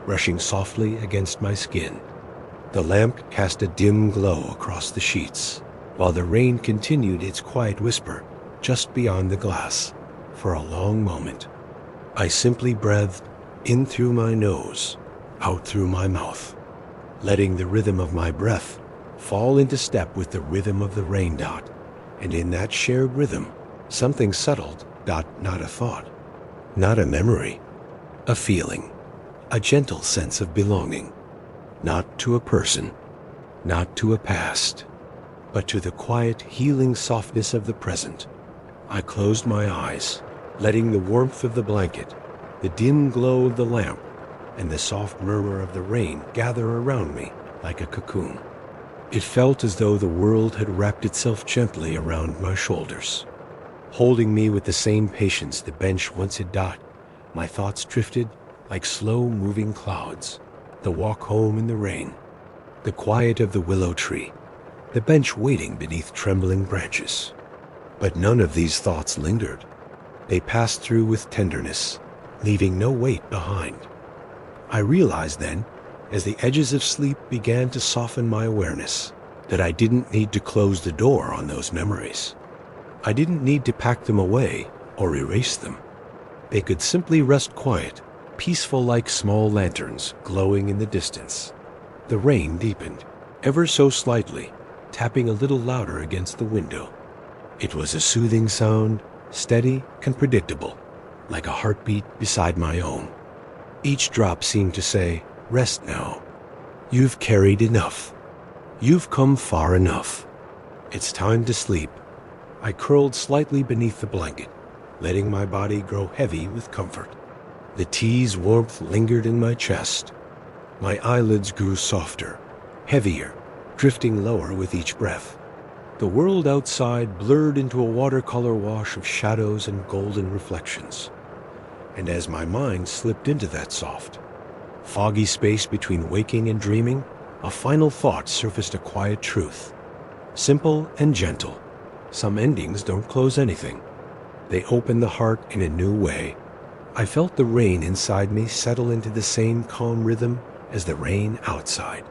brushing softly against my skin. The lamp cast a dim glow across the sheets, while the rain continued its quiet whisper just beyond the glass. For a long moment, I simply breathed in through my nose, out through my mouth, letting the rhythm of my breath fall into step with the rhythm of the rain. And in that shared rhythm, something settled. Not a thought, not a memory, a feeling, a gentle sense of belonging, not to a person, not to a past, but to the quiet, healing softness of the present. I closed my eyes, letting the warmth of the blanket, the dim glow of the lamp, and the soft murmur of the rain gather around me like a cocoon. It felt as though the world had wrapped itself gently around my shoulders, holding me with the same patience the bench once had. My thoughts drifted like slow-moving clouds, the walk home in the rain, the quiet of the willow tree, the bench waiting beneath trembling branches. But none of these thoughts lingered. They passed through with tenderness, leaving no weight behind. I realized then, as the edges of sleep began to soften my awareness, that I didn't need to close the door on those memories. I didn't need to pack them away or erase them. They could simply rest quiet, peaceful like small lanterns glowing in the distance. The rain deepened, ever so slightly, tapping a little louder against the window. It was a soothing sound, steady and predictable, like a heartbeat beside my own. Each drop seemed to say, "Rest now. You've carried enough. You've come far enough. It's time to sleep." I curled slightly beneath the blanket, letting my body grow heavy with comfort. The tea's warmth lingered in my chest. My eyelids grew softer, heavier, drifting lower with each breath. The world outside blurred into a watercolor wash of shadows and golden reflections. And as my mind slipped into that soft, foggy space between waking and dreaming, a final thought surfaced, a quiet truth. Simple and gentle. Some endings don't close anything. They open the heart in a new way. I felt the rain inside me settle into the same calm rhythm as the rain outside.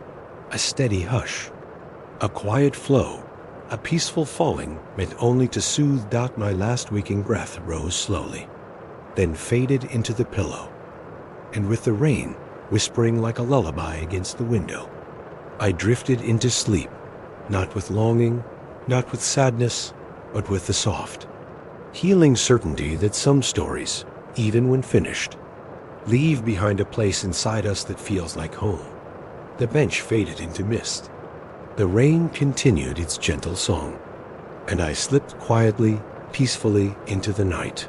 A steady hush. A quiet flow. A peaceful falling meant only to soothe. My last waking breath rose slowly, then faded into the pillow. And with the rain whispering like a lullaby against the window, I drifted into sleep, not with longing, not with sadness, but with the soft, healing certainty that some stories, even when finished, leave behind a place inside us that feels like home. The bench faded into mist. The rain continued its gentle song, and I slipped quietly, peacefully into the night.